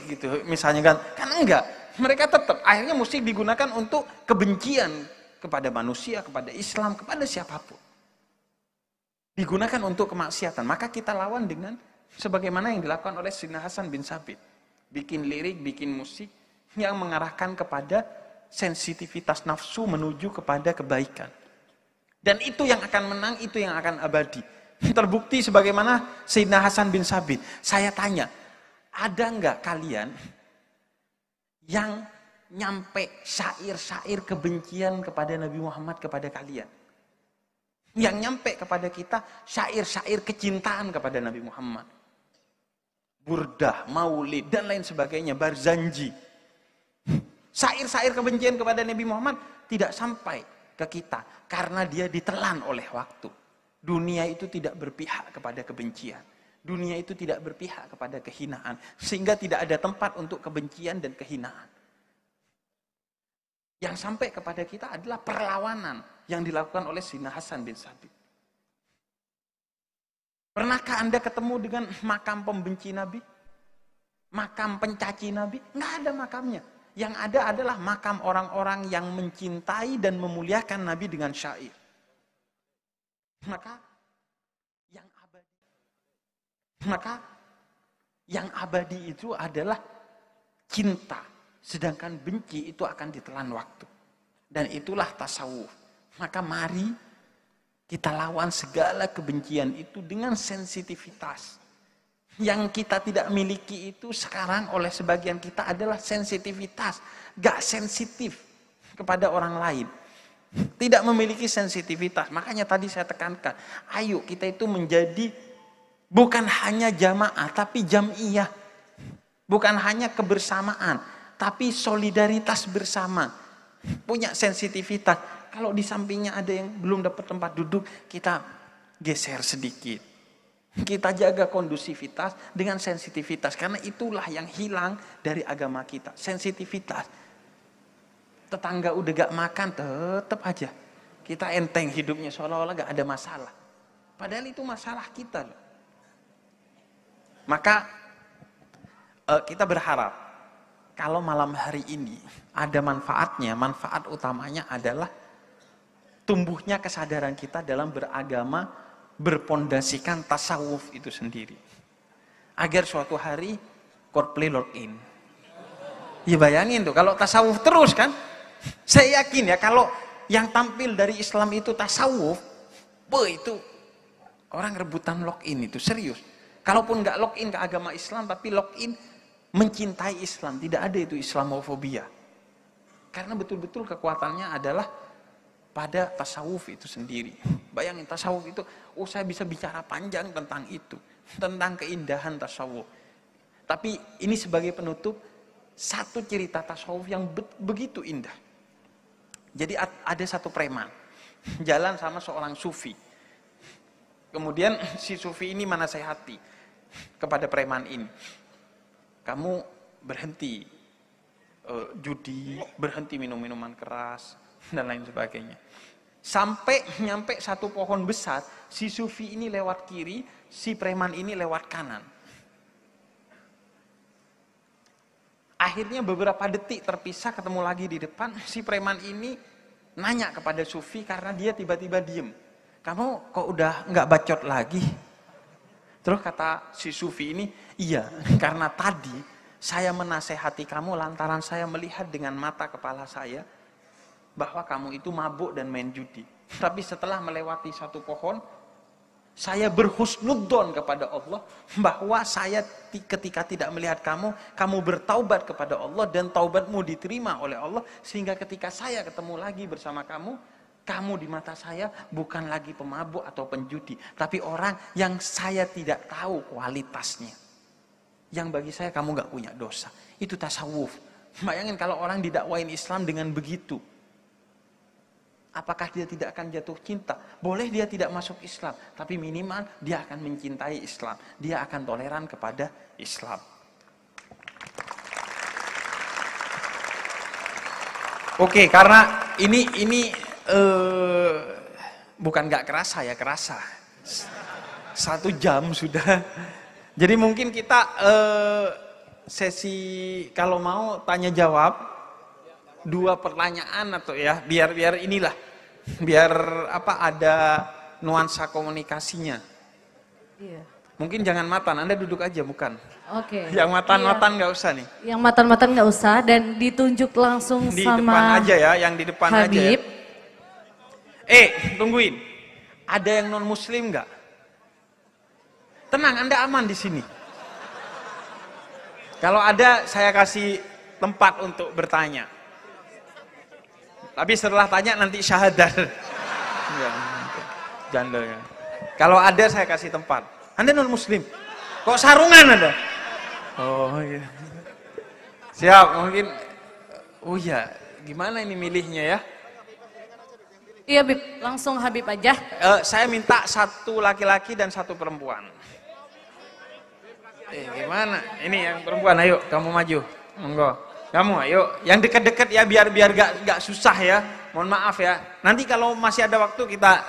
gitu misalnya kan enggak. Mereka tetap akhirnya musik digunakan untuk kebencian kepada manusia, kepada Islam, kepada siapapun. Digunakan untuk kemaksiatan. Maka kita lawan dengan sebagaimana yang dilakukan oleh Sayyidina Hasan bin Sabit. Bikin lirik, bikin musik yang mengarahkan kepada sensitivitas nafsu menuju kepada kebaikan. Dan itu yang akan menang, itu yang akan abadi. Terbukti sebagaimana Sayyidina Hasan bin Sabit. Saya tanya, ada enggak kalian yang nyampe syair-syair kebencian kepada Nabi Muhammad kepada kalian? Yang nyampe kepada kita syair-syair kecintaan kepada Nabi Muhammad. Burdah, maulid, dan lain sebagainya, barzanji. Syair-syair kebencian kepada Nabi Muhammad tidak sampai ke kita karena dia ditelan oleh waktu. Dunia itu tidak berpihak kepada kebencian. Dunia itu tidak berpihak kepada kehinaan. Sehingga tidak ada tempat untuk kebencian dan kehinaan. Yang sampai kepada kita adalah perlawanan yang dilakukan oleh Sayyidina Hasan bin Sabit. Pernahkah Anda ketemu dengan makam pembenci Nabi? Makam pencaci Nabi? Nggak ada makamnya. Yang ada adalah makam orang-orang yang mencintai dan memuliakan Nabi dengan syair. Maka yang abadi itu adalah cinta, sedangkan benci itu akan ditelan waktu. Dan itulah tasawuf. Maka mari kita lawan segala kebencian itu dengan sensitivitas. Yang kita tidak miliki itu sekarang oleh sebagian kita adalah sensitivitas. Gak sensitif kepada orang lain. Tidak memiliki sensitivitas. Makanya tadi saya tekankan, ayo kita itu menjadi bukan hanya jamaah, tapi jam'iyah. Bukan hanya kebersamaan, tapi solidaritas bersama. Punya sensitivitas. Kalau di sampingnya ada yang belum dapat tempat duduk, kita geser sedikit. Kita jaga kondusivitas dengan sensitivitas. Karena itulah yang hilang dari agama kita. Sensitivitas. Tetangga udah gak makan, tetap aja kita enteng hidupnya, seolah-olah gak ada masalah. Padahal itu masalah kita loh. Maka kita berharap kalau malam hari ini ada manfaatnya, manfaat utamanya adalah tumbuhnya kesadaran kita dalam beragama berpondasikan tasawuf itu sendiri. Agar suatu hari Coldplay login. Ya bayangin tuh, kalau tasawuf terus kan, saya yakin ya kalau yang tampil dari Islam itu tasawuf, itu orang rebutan login itu serius. Kalaupun nggak login ke agama Islam, tapi login mencintai Islam, tidak ada itu Islamofobia. Karena betul-betul kekuatannya adalah pada tasawuf itu sendiri. Bayangin tasawuf itu, saya bisa bicara panjang tentang itu, tentang keindahan tasawuf. Tapi ini sebagai penutup, satu cerita tasawuf yang begitu indah. Jadi ada satu preman, jalan sama seorang sufi. Kemudian si sufi ini menasehati kepada preman ini, kamu berhenti judi, berhenti minum minuman keras, dan lain sebagainya. Sampai nyampe satu pohon besar, si sufi ini lewat kiri, si preman ini lewat kanan. Akhirnya beberapa detik terpisah, ketemu lagi di depan, si preman ini nanya kepada sufi karena dia tiba-tiba diem. Kamu kok udah nggak bacot lagi? Terus kata si sufi ini, iya, karena tadi saya menasehati kamu lantaran saya melihat dengan mata kepala saya bahwa kamu itu mabuk dan main judi. Tapi setelah melewati satu pohon, saya berhusnudzon kepada Allah bahwa saya ketika tidak melihat kamu, kamu bertaubat kepada Allah dan taubatmu diterima oleh Allah, sehingga ketika saya ketemu lagi bersama kamu, kamu di mata saya bukan lagi pemabuk atau penjudi, tapi orang yang saya tidak tahu kualitasnya. Yang bagi saya kamu gak punya dosa. Itu tasawuf. Bayangin kalau orang didakwain Islam dengan begitu. Apakah dia tidak akan jatuh cinta? Boleh dia tidak masuk Islam, tapi minimal dia akan mencintai Islam. Dia akan toleran kepada Islam. Oke, karena ini bukan nggak kerasa ya, kerasa. 1 jam sudah Jadi mungkin kita sesi kalau mau tanya jawab 2 pertanyaan atau ya biar inilah biar ada nuansa komunikasinya. Iya. Mungkin jangan matan, Anda duduk aja bukan? Oke. Yang matan nggak usah nih. Yang matan-matan nggak usah dan ditunjuk langsung Di sama depan aja ya, yang di depan aja ya. Habib. Tungguin. Ada yang non muslim nggak? Tenang, Anda aman di sini. Kalau ada, saya kasih tempat untuk bertanya. Tapi setelah tanya nanti syahadat. Ya, janda ya. Kalau ada saya kasih tempat. Anda non muslim. Kok sarungan Anda? Oh iya. Siap, mungkin. Oh iya, gimana ini milihnya ya? Iya Habib, langsung Habib aja. Saya minta 1 laki-laki dan 1 perempuan. Gimana? Ini yang perempuan, ayo kamu maju. Monggo. Kamu ayo, yang dekat-dekat ya biar gak susah ya. Mohon maaf ya. Nanti kalau masih ada waktu kita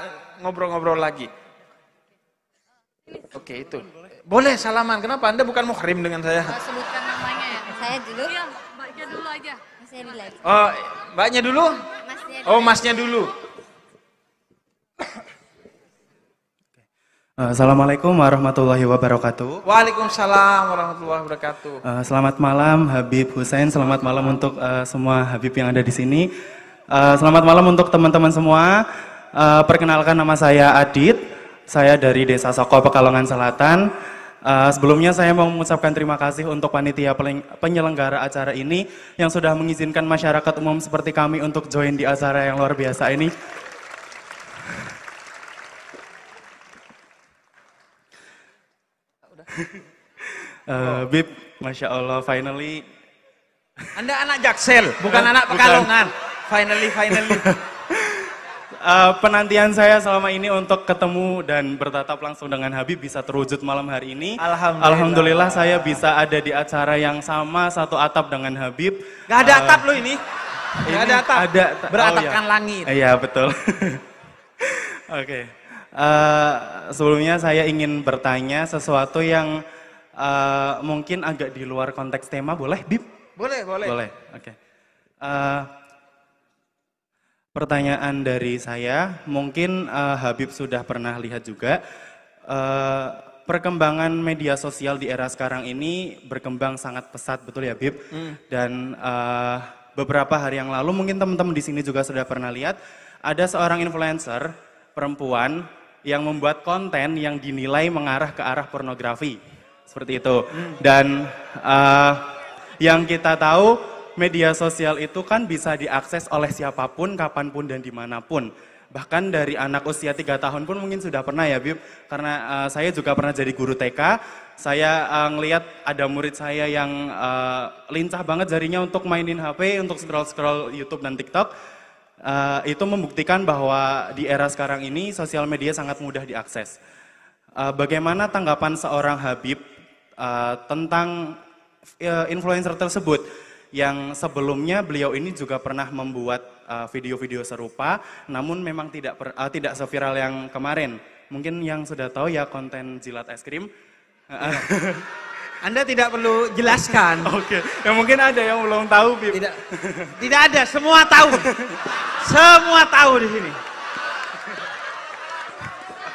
ngobrol-ngobrol lagi. Oke, itu. Boleh salaman. Kenapa? Anda bukan muhrim dengan saya. Sebutkan namanya ya. Saya dulu. Iya, Mbaknya dulu aja. Saya di live. Iya. Oh, Mbaknya dulu? Masnya di Oh, live. Masnya dulu. Assalamualaikum warahmatullahi wabarakatuh. Waalaikumsalam warahmatullahi wabarakatuh. Selamat malam Habib Hussein, selamat malam untuk semua Habib yang ada di sini. Selamat malam untuk teman-teman semua. Perkenalkan nama saya Adit, saya dari Desa Soko, Pekalongan Selatan. Sebelumnya saya mau mengucapkan terima kasih untuk panitia penyelenggara acara ini yang sudah mengizinkan masyarakat umum seperti kami untuk join di acara yang luar biasa ini. Bib, Masya Allah, finally. Anda anak Jaksel, bukan anak Pekalongan. Finally. Penantian saya selama ini untuk ketemu dan bertatap langsung dengan Habib bisa terwujud malam hari ini. Alhamdulillah saya bisa ada di acara yang sama, satu atap dengan Habib. Gak ada atap loh ini. Gak ada atap. Beratapkan ya. langit. Iya betul. Oke. Sebelumnya saya ingin bertanya sesuatu yang mungkin agak di luar konteks tema, boleh Bib? Boleh. Boleh, oke. Pertanyaan dari saya, mungkin Habib sudah pernah lihat juga, perkembangan media sosial di era sekarang ini berkembang sangat pesat, betul ya Bib? Dan beberapa hari yang lalu mungkin teman-teman di sini juga sudah pernah lihat, ada seorang influencer perempuan yang membuat konten yang dinilai mengarah ke arah pornografi. Seperti itu. Dan yang kita tahu media sosial itu kan bisa diakses oleh siapapun, kapanpun dan dimanapun. Bahkan dari anak usia 3 tahun pun mungkin sudah pernah ya Bib. Karena saya juga pernah jadi guru TK. Saya ngelihat ada murid saya yang lincah banget jarinya untuk mainin HP, untuk scroll-scroll YouTube dan TikTok. Itu membuktikan bahwa di era sekarang ini sosial media sangat mudah diakses. Bagaimana tanggapan seorang Habib tentang influencer tersebut yang sebelumnya beliau ini juga pernah membuat video-video serupa, namun memang tidak seviral yang kemarin. Mungkin yang sudah tahu ya konten jilat es krim. Anda tidak perlu jelaskan. Oke, ya mungkin ada yang belum tahu, Bib. Tidak ada, semua tahu. Semua tahu di sini.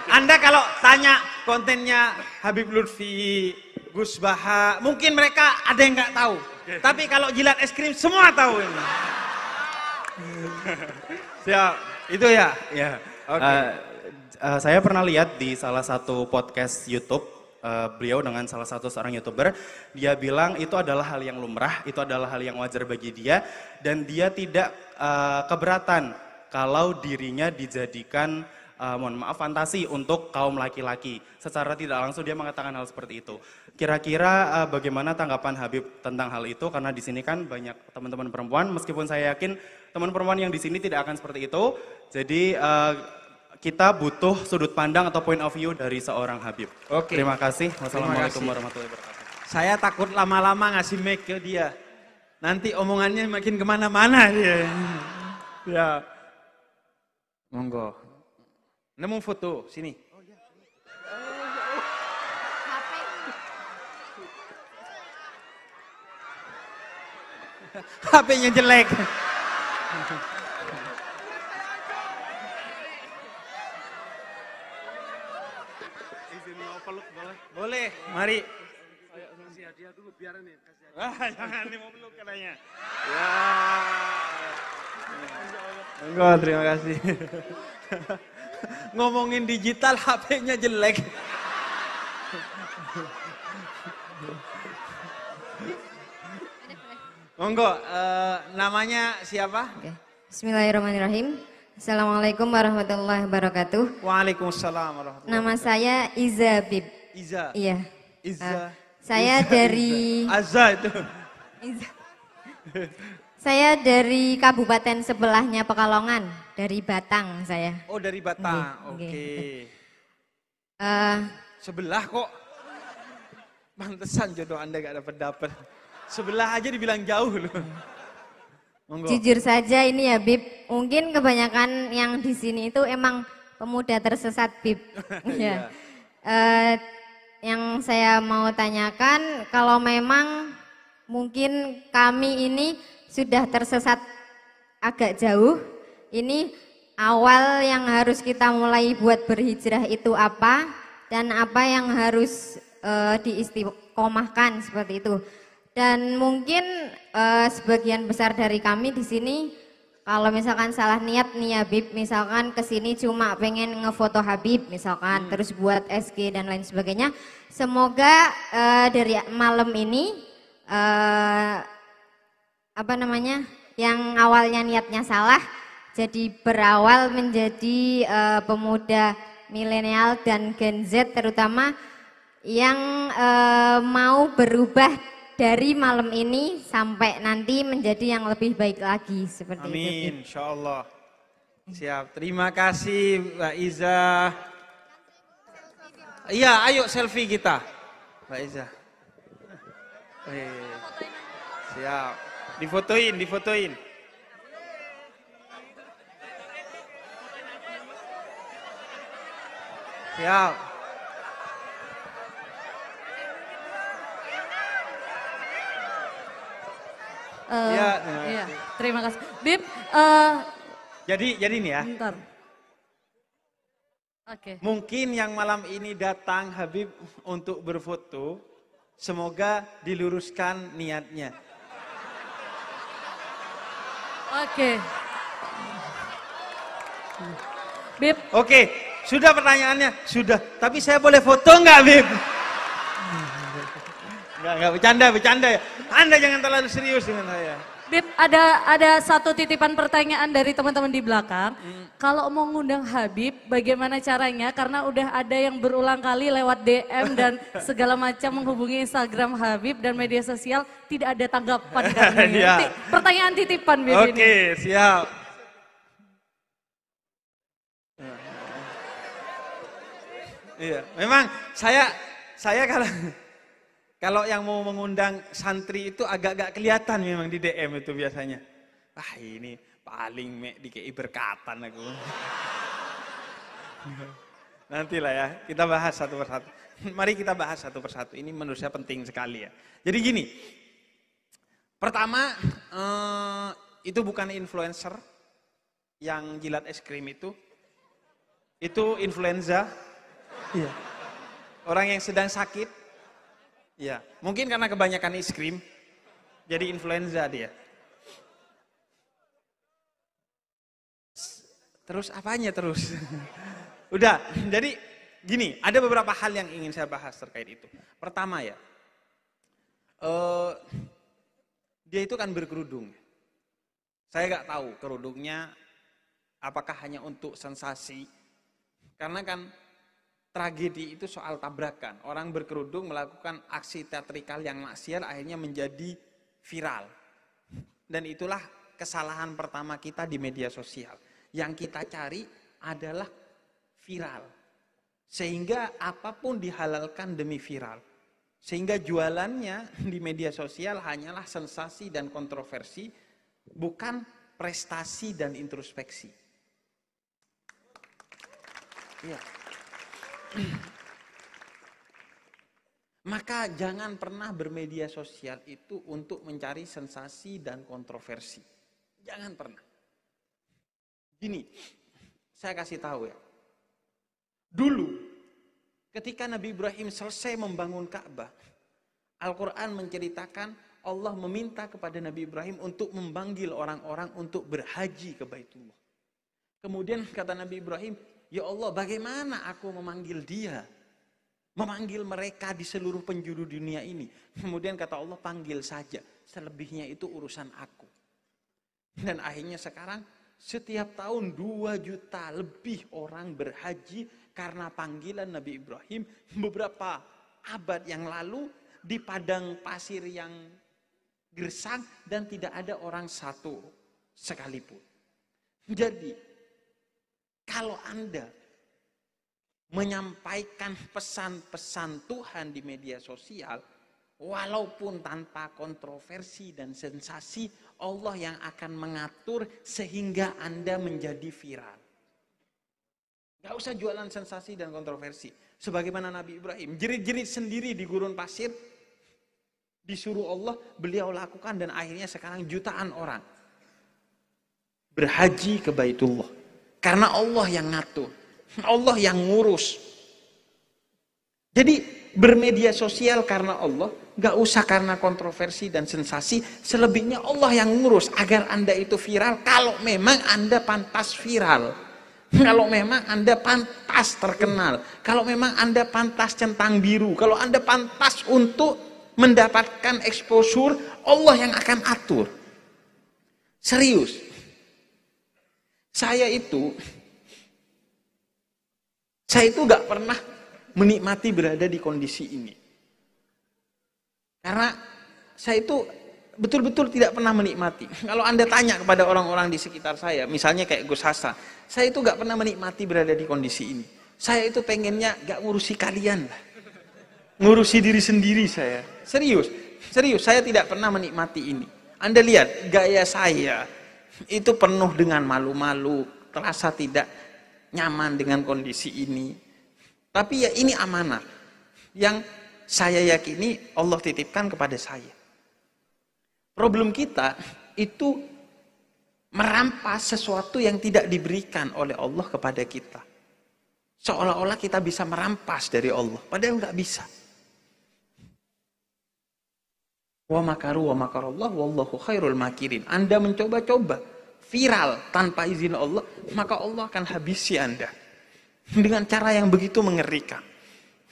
Anda kalau tanya kontennya Habib Lutfi, Gus Baha, mungkin mereka ada yang nggak tahu. Tapi kalau jilat es krim semua tahu ini. Siap, itu ya. Ya. Oke. Saya pernah lihat di salah satu podcast YouTube beliau dengan salah satu seorang YouTuber, dia bilang itu adalah hal yang lumrah, itu adalah hal yang wajar bagi dia, dan dia tidak keberatan kalau dirinya dijadikan mohon maaf fantasi untuk kaum laki-laki. Secara tidak langsung dia mengatakan hal seperti itu. Kira-kira bagaimana tanggapan Habib tentang hal itu? Karena di sini kan banyak teman-teman perempuan, meskipun saya yakin teman perempuan yang di sini tidak akan seperti itu. Jadi kita butuh sudut pandang atau point of view dari seorang Habib. Oke. Terima kasih. Wassalamualaikum kasih. warahmatullahi wabarakatuh. Saya takut lama-lama ngasih mic ke dia. Nanti omongannya makin kemana-mana dia. Ya. Monggo. Nemu foto, sini. HP-nya jelek. Izin mau peluk boleh? Boleh, mari. Kasih hadiah dulu biar ini. Jangan nih mau peluk katanya. Ya. Enggak, terima kasih. Ngomongin digital HP-nya jelek. Monggo, namanya siapa? Oke. Bismillahirrahmanirrahim. Assalamualaikum warahmatullahi wabarakatuh. Waalaikumsalam warahmatullahi Nama saya Iza Bib. Iza. Iya. Iza. Saya dari Azza itu. Iza. Saya dari kabupaten sebelahnya Pekalongan, dari Batang saya. Oh, dari Batang. Oke, Oke. Eh, Sebelah kok. Pantesan jodoh Anda gak dapat. Sebelah aja dibilang jauh loh. Monggo. Jujur saja ini ya Bib, mungkin kebanyakan yang di sini itu emang pemuda tersesat Bib. Ya. Yang saya mau tanyakan, kalau memang mungkin kami ini sudah tersesat agak jauh, ini awal yang harus kita mulai buat berhijrah itu apa, dan apa yang harus diistiqomahkan seperti itu. Dan mungkin sebagian besar dari kami di sini, kalau misalkan salah niat nih ya Bib, misalkan kesini cuma pengen ngefoto Habib misalkan, terus buat SG dan lain sebagainya. Semoga dari malam ini yang awalnya niatnya salah, jadi berawal menjadi pemuda milenial dan Gen Z terutama yang mau berubah dari malam ini sampai nanti menjadi yang lebih baik lagi seperti itu. Amin, insya Allah. Siap, terima kasih Mbak Iza. Iya, ayo selfie kita. Mbak Iza. Siap, difotoin. Siap. Iya, terima kasih. Bib, Jadi nih ya. bentar. Oke. Mungkin yang malam ini datang Habib untuk berfoto, semoga diluruskan niatnya. Oke. Bib, Oke, sudah pertanyaannya? Sudah. Tapi saya boleh foto nggak, Bib? Nggak bercanda ya. Anda jangan terlalu serius dengan saya. Bib, ada satu titipan pertanyaan dari teman-teman di belakang. Kalau mau ngundang Habib, bagaimana caranya? Karena udah ada yang berulang kali lewat DM dan segala macam menghubungi Instagram Habib dan media sosial, tidak ada tanggapan kami. Iya. Pertanyaan titipan Bib ini. Oke, siap. Iya, memang saya kalau yang mau mengundang santri itu agak-agak kelihatan memang di DM itu biasanya. Wah ini paling dikei berkatan aku. Nantilah ya, kita bahas satu persatu. Mari kita bahas satu persatu, ini menurut saya penting sekali ya. Jadi gini, pertama itu bukan influencer yang jilat es krim itu influenza. Iya. Orang yang sedang sakit. Ya, mungkin karena kebanyakan es krim, jadi influenza dia. Terus apanya terus? Udah, jadi gini, ada beberapa hal yang ingin saya bahas terkait itu. Pertama ya, dia itu kan berkerudung. Saya nggak tahu kerudungnya apakah hanya untuk sensasi, karena kan tragedi itu soal tabrakan. Orang berkerudung melakukan aksi teatrikal yang maksiat akhirnya menjadi viral. Dan itulah kesalahan pertama kita di media sosial. Yang kita cari adalah viral. Sehingga apapun dihalalkan demi viral. Sehingga jualannya di media sosial hanyalah sensasi dan kontroversi, bukan prestasi dan introspeksi. Iya. Maka jangan pernah bermedia sosial itu untuk mencari sensasi dan kontroversi. Jangan pernah. Gini, saya kasih tahu ya. Dulu, ketika Nabi Ibrahim selesai membangun Ka'bah, Al-Quran menceritakan Allah meminta kepada Nabi Ibrahim untuk memanggil orang-orang untuk berhaji ke Baitullah. Kemudian kata Nabi Ibrahim, ya Allah bagaimana aku memanggil dia? Memanggil mereka di seluruh penjuru dunia ini. Kemudian kata Allah, panggil saja. Selebihnya itu urusan aku. Dan akhirnya sekarang setiap tahun 2 juta lebih orang berhaji karena panggilan Nabi Ibrahim beberapa abad yang lalu di padang pasir yang gersang dan tidak ada orang satu sekalipun. Jadi, kalau Anda menyampaikan pesan-pesan Tuhan di media sosial, walaupun tanpa kontroversi dan sensasi, Allah yang akan mengatur sehingga Anda menjadi viral. Gak usah jualan sensasi dan kontroversi. Sebagaimana Nabi Ibrahim, jerit-jerit sendiri di gurun pasir, disuruh Allah, beliau lakukan dan akhirnya sekarang jutaan orang berhaji ke Baitullah. Karena Allah yang ngatur, Allah yang ngurus. Jadi bermedia sosial karena Allah, gak usah karena kontroversi dan sensasi, selebihnya Allah yang ngurus agar Anda itu viral kalau memang Anda pantas viral. Kalau memang Anda pantas terkenal, kalau memang Anda pantas centang biru, kalau Anda pantas untuk mendapatkan exposure, Allah yang akan atur. Serius. Saya itu gak pernah menikmati berada di kondisi ini. Karena saya itu betul-betul tidak pernah menikmati. Kalau Anda tanya kepada orang-orang di sekitar saya, misalnya kayak Gus Hasa, saya itu gak pernah menikmati berada di kondisi ini. Saya itu pengennya gak ngurusi kalian lah. Ngurusi diri sendiri saya. Serius, saya tidak pernah menikmati ini. Anda lihat, gaya saya itu penuh dengan malu-malu, terasa tidak nyaman dengan kondisi ini. Tapi ya ini amanah yang saya yakini Allah titipkan kepada saya. Problem kita itu merampas sesuatu yang tidak diberikan oleh Allah kepada kita. Seolah-olah kita bisa merampas dari Allah, padahal nggak bisa. Wa makaru wa makarallah wallahu khairul makirin. Anda mencoba-coba viral tanpa izin Allah, maka Allah akan habisi Anda dengan cara yang begitu mengerikan.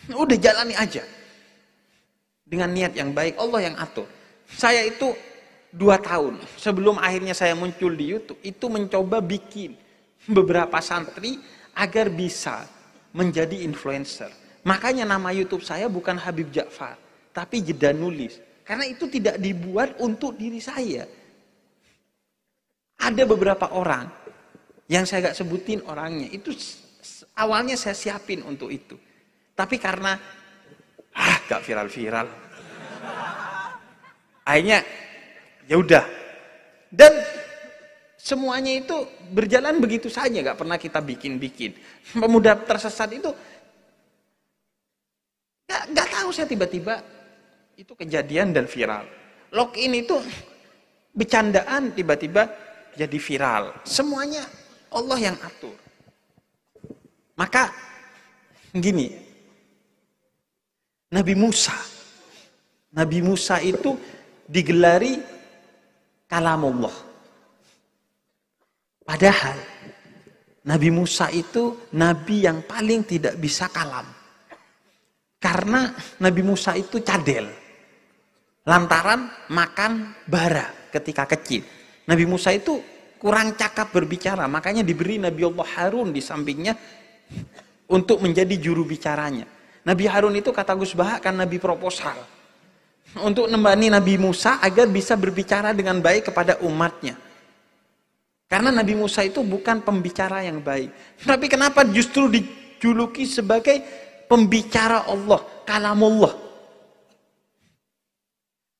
Udah jalani aja dengan niat yang baik, Allah yang atur. Saya itu 2 tahun sebelum akhirnya saya muncul di YouTube itu mencoba bikin beberapa santri agar bisa menjadi influencer. Makanya nama YouTube saya bukan Habib Ja'far, tapi Jeda Nulis. Karena itu tidak dibuat untuk diri saya. Ada beberapa orang yang saya gak sebutin orangnya, itu awalnya saya siapin untuk itu. Tapi karena gak viral-viral, akhirnya ya udah. Dan semuanya itu berjalan begitu saja, gak pernah kita bikin-bikin. Pemuda tersesat itu gak tahu saya tiba-tiba itu kejadian dan viral. Login itu bercandaan tiba-tiba jadi viral. Semuanya Allah yang atur. Maka gini, Nabi Musa itu digelari kalamullah. Padahal Nabi Musa itu nabi yang paling tidak bisa kalam. Karena Nabi Musa itu cadel. Lantaran makan bara ketika kecil. Nabi Musa itu kurang cakap berbicara, makanya diberi Nabi Allah Harun di sampingnya untuk menjadi juru bicaranya. Nabi Harun itu kata Gus Baha kan nabi proposal. Untuk nemani Nabi Musa agar bisa berbicara dengan baik kepada umatnya. Karena Nabi Musa itu bukan pembicara yang baik. Tapi kenapa justru dijuluki sebagai pembicara Allah, kalamullah?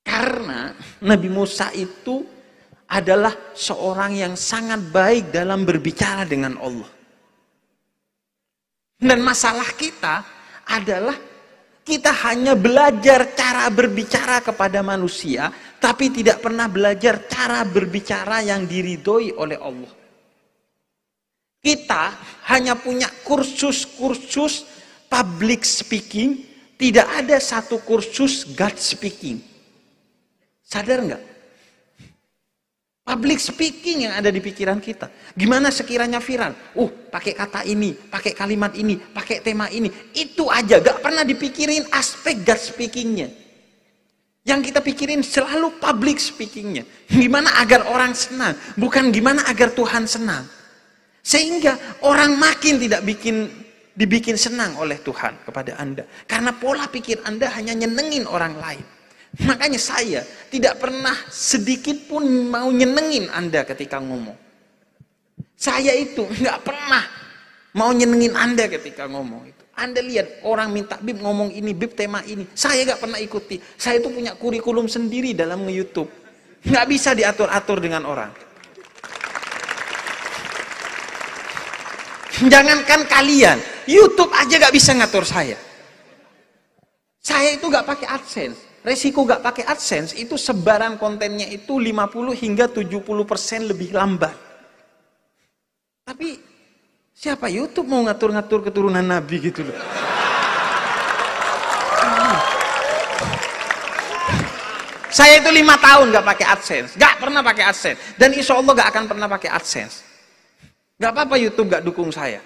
Karena Nabi Musa itu adalah seorang yang sangat baik dalam berbicara dengan Allah. Dan masalah kita adalah Kita hanya belajar cara berbicara kepada manusia, tapi tidak pernah belajar cara berbicara yang diridhoi oleh Allah. Kita hanya punya kursus-kursus public speaking, tidak ada satu kursus God speaking. Sadar nggak? Public speaking yang ada di pikiran kita. Gimana sekiranya viral? Pakai kata ini, pakai kalimat ini, pakai tema ini. Itu aja, gak pernah dipikirin aspek God speakingnya. Yang kita pikirin selalu public speakingnya. Gimana agar orang senang, bukan gimana agar Tuhan senang. Sehingga orang makin tidak dibikin senang oleh Tuhan kepada Anda. Karena pola pikir Anda hanya nyenengin orang lain. Makanya saya tidak pernah sedikit pun mau nyenengin Anda ketika ngomong. Saya itu nggak pernah mau nyenengin Anda ketika ngomong itu. Anda lihat orang minta Bib ngomong ini, Bib tema ini. Saya nggak pernah ikuti. Saya itu punya kurikulum sendiri dalam nge-YouTube. Nggak bisa diatur-atur dengan orang. Jangankan kalian, YouTube aja nggak bisa ngatur saya. Saya itu nggak pakai AdSense. Resiko gak pakai AdSense itu sebaran kontennya itu 50 hingga 70% lebih lambat. Tapi siapa YouTube mau ngatur-ngatur keturunan Nabi gitu loh. Saya itu 5 tahun gak pakai AdSense, gak pernah pakai AdSense. Dan insya Allah gak akan pernah pakai AdSense. Gak apa-apa YouTube gak dukung saya.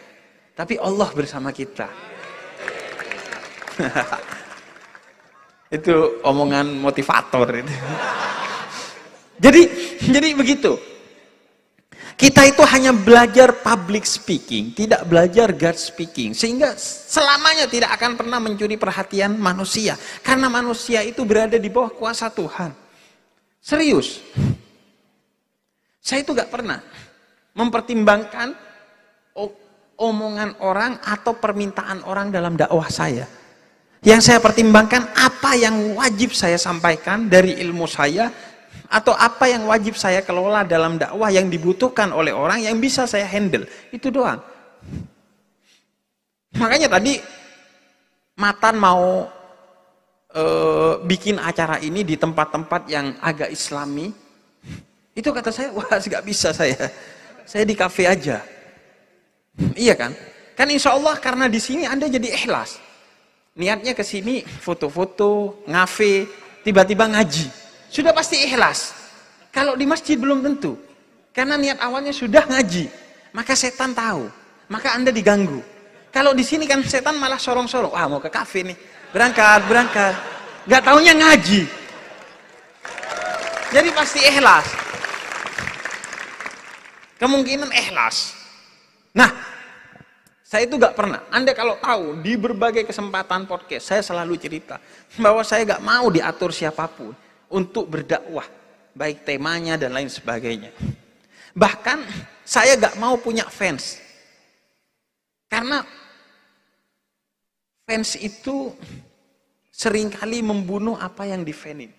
Tapi Allah bersama kita. Itu omongan motivator itu. Jadi begitu. Kita itu hanya belajar public speaking, tidak belajar God speaking, sehingga selamanya tidak akan pernah mencuri perhatian manusia, karena manusia itu berada di bawah kuasa Tuhan. Serius. Saya itu gak pernah mempertimbangkan omongan orang atau permintaan orang dalam dakwah saya. Yang saya pertimbangkan apa yang wajib saya sampaikan dari ilmu saya, atau apa yang wajib saya kelola dalam dakwah yang dibutuhkan oleh orang yang bisa saya handle. Itu doang. Makanya tadi Matan mau bikin acara ini di tempat-tempat yang agak islami. Itu kata saya, wah gak bisa saya di kafe aja. Iya kan? Kan insya Allah karena di sini Anda jadi ikhlas. Niatnya ke sini foto-foto, ngafe, tiba-tiba ngaji. Sudah pasti ikhlas. Kalau di masjid belum tentu. Karena niat awalnya sudah ngaji. Maka setan tahu. Maka Anda diganggu. Kalau di sini kan setan malah sorong-sorong. Wah mau ke kafe nih. Berangkat. Gak taunya ngaji. Jadi pasti ikhlas. Kemungkinan ikhlas. Nah, saya itu gak pernah. Anda kalau tahu, di berbagai kesempatan podcast, saya selalu cerita bahwa saya gak mau diatur siapapun untuk berdakwah. Baik temanya dan lain sebagainya. Bahkan, saya gak mau punya fans. Karena fans itu seringkali membunuh apa yang difanin.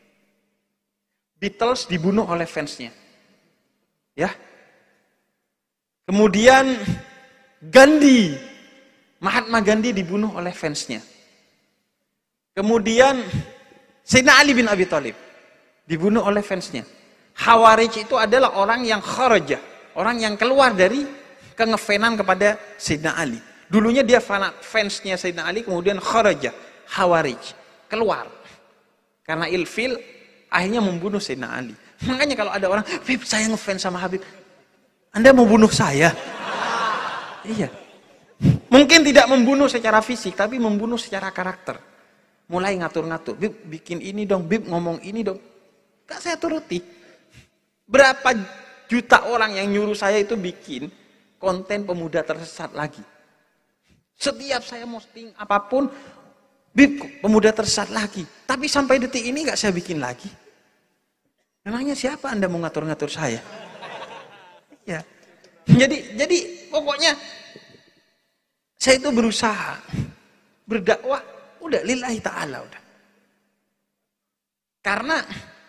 Beatles dibunuh oleh fansnya. Ya. Kemudian Mahatma Gandhi dibunuh oleh fansnya. Kemudian Sayyidina Ali bin Abi Thalib dibunuh oleh fansnya. Khawarij itu adalah orang yang kharaja, orang yang keluar dari kengefanan kepada Sayyidina Ali. Dulunya dia fansnya Sayyidina Ali, kemudian kharaja, Khawarij, keluar. Karena ilfil, akhirnya membunuh Sayyidina Ali. Makanya kalau ada orang, Habib saya ngefans sama Habib, Anda mau bunuh saya? Iya. Mungkin tidak membunuh secara fisik, tapi membunuh secara karakter. Mulai ngatur-ngatur, Bib bikin ini dong, Bib ngomong ini dong. Gak saya turuti. Berapa juta orang yang nyuruh saya itu bikin konten pemuda tersesat lagi. Setiap saya posting apapun, Bib pemuda tersesat lagi. Tapi sampai detik ini gak saya bikin lagi. Memangnya siapa Anda mau ngatur-ngatur saya? Ya. Jadi pokoknya saya itu berusaha berdakwah udah lillahi ta'ala udah. Karena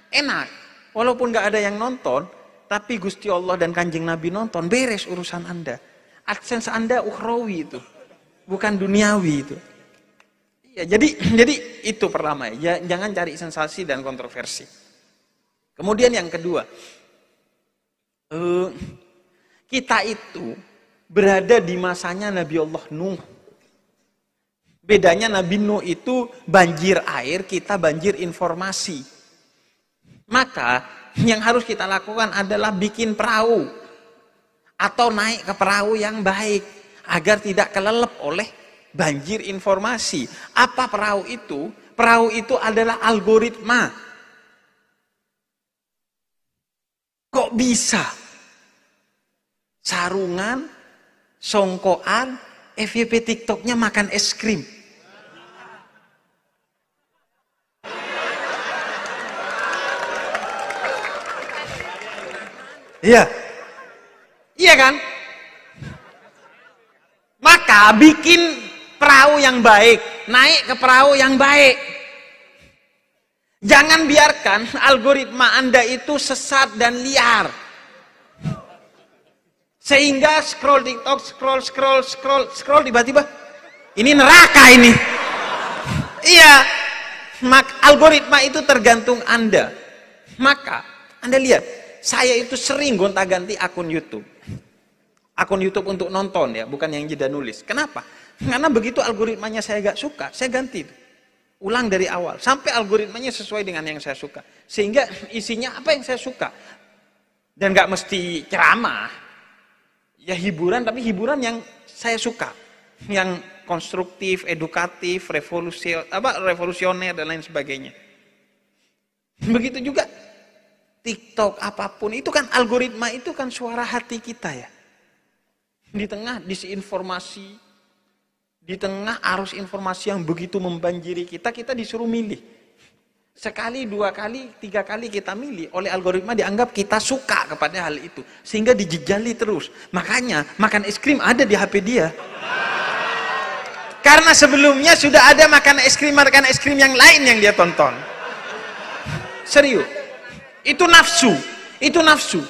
enak, walaupun gak ada yang nonton, tapi Gusti Allah dan Kanjeng Nabi nonton, beres urusan Anda. AdSense Anda ukhrawi itu, bukan duniawi itu. Iya. Ya, jadi itu pertama ya, jangan cari sensasi dan kontroversi. Kemudian yang kedua, kita itu berada di masanya Nabi Allah Nuh. Bedanya Nabi Nuh itu banjir air, kita banjir informasi. Maka yang harus kita lakukan adalah bikin perahu atau naik ke perahu yang baik agar tidak kelelep oleh banjir informasi. Apa perahu itu? Perahu itu adalah algoritma. Kok bisa? Sarungan, songkoan, FYP TikToknya makan es krim. Iya. Iya kan? Maka bikin perahu yang baik, naik ke perahu yang baik. Jangan biarkan algoritma Anda itu sesat dan liar. Sehingga scroll TikTok, scroll tiba-tiba ini neraka ini. Iya. Algoritma itu tergantung Anda. Maka Anda lihat, saya itu sering gonta-ganti akun YouTube. Akun YouTube untuk nonton ya, bukan yang jeda nulis. Kenapa? Karena begitu algoritmanya saya gak suka, saya ganti. Ulang dari awal, sampai algoritmanya sesuai dengan yang saya suka. Sehingga isinya apa yang saya suka. Dan gak mesti ceramah. Ya hiburan, tapi hiburan yang saya suka. Yang konstruktif, edukatif, revolusioner, dan lain sebagainya. Begitu juga TikTok, apapun, itu kan algoritma, itu kan suara hati kita ya. Di tengah disinformasi, di tengah arus informasi yang begitu membanjiri kita, kita disuruh milih. Sekali, 2 kali, 3 kali kita milih, oleh algoritma dianggap kita suka kepada hal itu. Sehingga dijejali terus. Makanya makan es krim ada di HP dia. Karena sebelumnya sudah ada makan es krim yang lain yang dia tonton. Serius. Itu nafsu. Itu nafsu.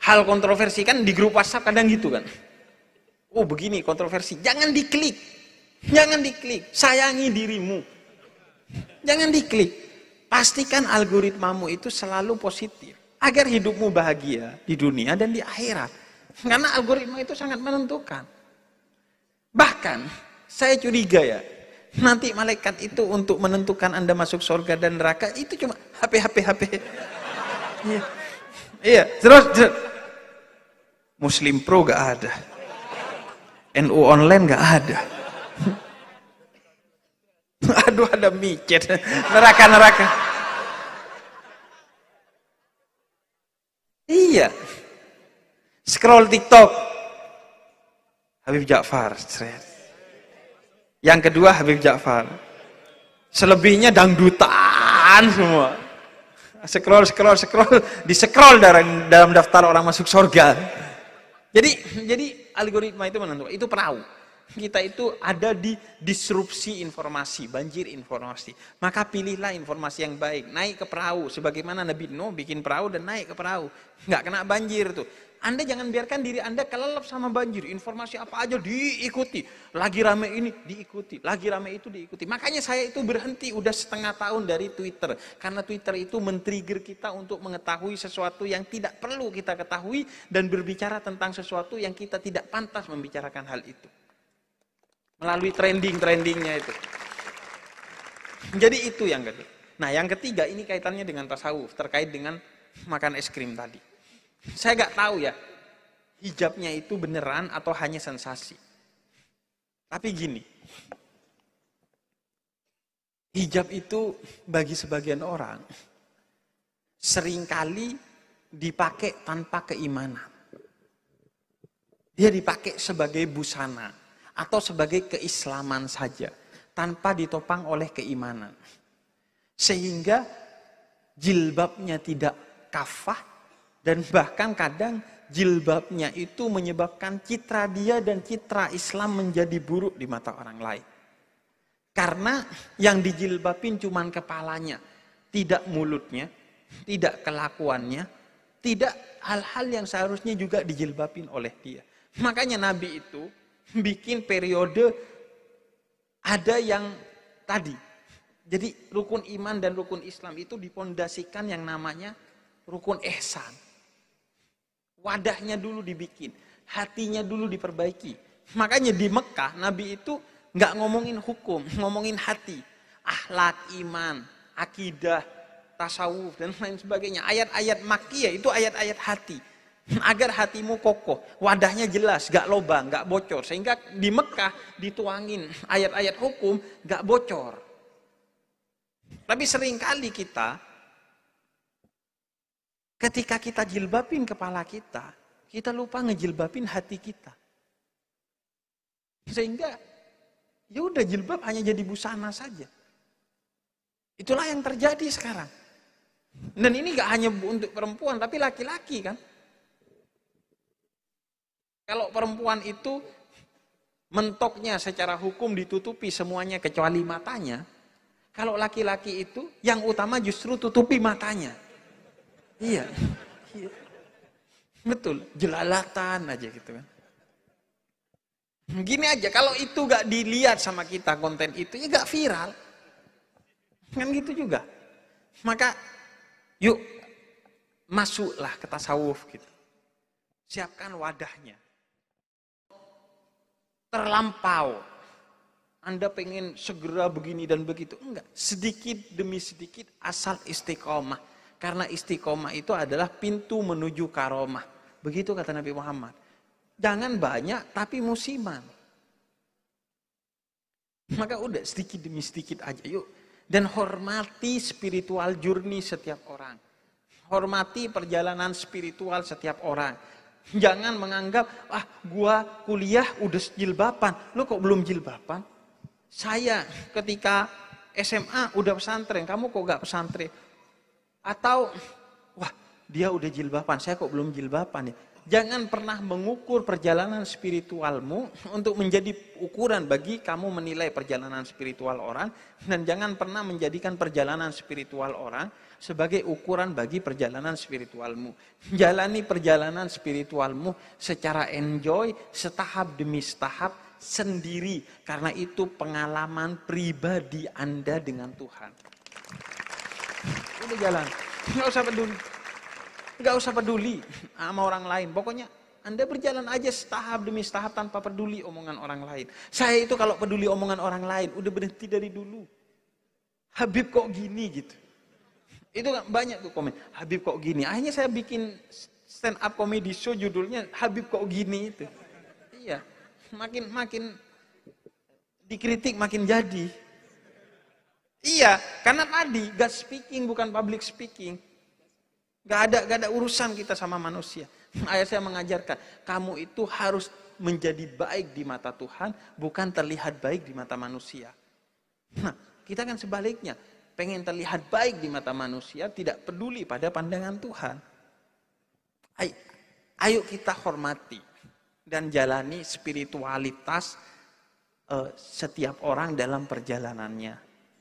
Hal kontroversi kan di grup WhatsApp kadang gitu kan. Oh begini kontroversi, jangan diklik. Jangan diklik. Sayangi dirimu. Jangan diklik. Pastikan algoritmamu itu selalu positif agar hidupmu bahagia di dunia dan di akhirat. Karena algoritma itu sangat menentukan. Bahkan saya curiga ya, nanti malaikat itu untuk menentukan Anda masuk surga dan neraka itu cuma HP. Iya, terus Muslim Pro gak ada, NU online gak ada. Aduh ada micet, neraka. Iya, scroll TikTok, Habib Ja'far. Yang kedua Habib Ja'far. Selebihnya dangdutan semua. Scroll, di-scroll dalam daftar orang masuk surga. Jadi algoritma itu menentukan, itu perahu. Kita itu ada di disrupsi informasi, banjir informasi. Maka pilihlah informasi yang baik, naik ke perahu. Sebagaimana Nabi Nuh bikin perahu dan naik ke perahu. Nggak kena banjir tuh. Anda jangan biarkan diri Anda kelelep sama banjir. Informasi apa aja diikuti. Lagi rame ini diikuti. Lagi rame itu diikuti. Makanya saya itu berhenti udah setengah tahun dari Twitter. Karena Twitter itu men-trigger kita untuk mengetahui sesuatu yang tidak perlu kita ketahui. Dan berbicara tentang sesuatu yang kita tidak pantas membicarakan hal itu. Melalui trending-trendingnya itu. Jadi itu yang kedua. Nah yang ketiga ini kaitannya dengan tasawuf. Terkait dengan makan es krim tadi. Saya nggak tahu ya, hijabnya itu beneran atau hanya sensasi. Tapi gini, hijab itu bagi sebagian orang seringkali dipakai tanpa keimanan. Dia dipakai sebagai busana atau sebagai keislaman saja, tanpa ditopang oleh keimanan. Sehingga jilbabnya tidak kafah, dan bahkan kadang jilbabnya itu menyebabkan citra dia dan citra Islam menjadi buruk di mata orang lain. Karena yang dijilbabin cuma kepalanya, tidak mulutnya, tidak kelakuannya, tidak hal-hal yang seharusnya juga dijilbabin oleh dia. Makanya Nabi itu bikin periode ada yang tadi. Jadi rukun iman dan rukun Islam itu dipondasikan yang namanya rukun ihsan. Wadahnya dulu dibikin, hatinya dulu diperbaiki. Makanya di Mekah Nabi itu nggak ngomongin hukum, ngomongin hati, akhlak, iman, akidah, tasawuf dan lain sebagainya. Ayat-ayat makkiyah itu ayat-ayat hati. Agar hatimu kokoh, wadahnya jelas, gak lobang, gak bocor. Sehingga di Mekah dituangin ayat-ayat hukum, gak bocor. Tapi seringkali kita, ketika kita jilbabin kepala kita lupa ngejilbabin hati kita. Sehingga, ya udah jilbab hanya jadi busana saja. Itulah yang terjadi sekarang. Dan ini gak hanya untuk perempuan, tapi laki-laki kan. Kalau perempuan itu mentoknya secara hukum ditutupi semuanya kecuali matanya. Kalau laki-laki itu yang utama justru tutupi matanya. Iya. Betul, jelalatan aja gitu kan. Gini aja, kalau itu gak dilihat sama kita konten itu, ya gak viral. Kan gitu juga. Maka yuk masuklah ke tasawuf gitu. Siapkan wadahnya. Terlampau. Anda pengen segera begini dan begitu. Enggak. Sedikit demi sedikit asal istiqomah. Karena istiqomah itu adalah pintu menuju karomah. Begitu kata Nabi Muhammad. Jangan banyak tapi musiman. Maka udah sedikit demi sedikit aja yuk. Dan hormati spiritual journey setiap orang. Hormati perjalanan spiritual setiap orang. Jangan menganggap, gua kuliah udah jilbaban, lu kok belum jilbaban? Saya ketika SMA udah pesantren, kamu kok gak pesantren? Atau, dia udah jilbaban, saya kok belum jilbaban ya? Jangan pernah mengukur perjalanan spiritualmu untuk menjadi ukuran bagi kamu menilai perjalanan spiritual orang. Dan jangan pernah menjadikan perjalanan spiritual orang sebagai ukuran bagi perjalanan spiritualmu. Jalani perjalanan spiritualmu secara enjoy, setahap demi setahap, sendiri. Karena itu pengalaman pribadi Anda dengan Tuhan. Udah jalan, nggak usah peduli. Nggak usah peduli sama orang lain. Pokoknya Anda berjalan aja setahap demi setahap tanpa peduli omongan orang lain. Saya itu kalau peduli omongan orang lain, udah berhenti dari dulu. Habib kok gini gitu. Itu kan banyak tuh komen, Habib kok gini. Akhirnya saya bikin stand up comedy show judulnya Habib kok gini itu. Iya, makin dikritik makin jadi. Iya, karena tadi God speaking bukan public speaking. Gak ada urusan kita sama manusia. Ayah saya mengajarkan, kamu itu harus menjadi baik di mata Tuhan, bukan terlihat baik di mata manusia. Nah, kita kan sebaliknya, pengen terlihat baik di mata manusia, tidak peduli pada pandangan Tuhan. Ayo kita hormati dan jalani spiritualitas setiap orang dalam perjalanannya,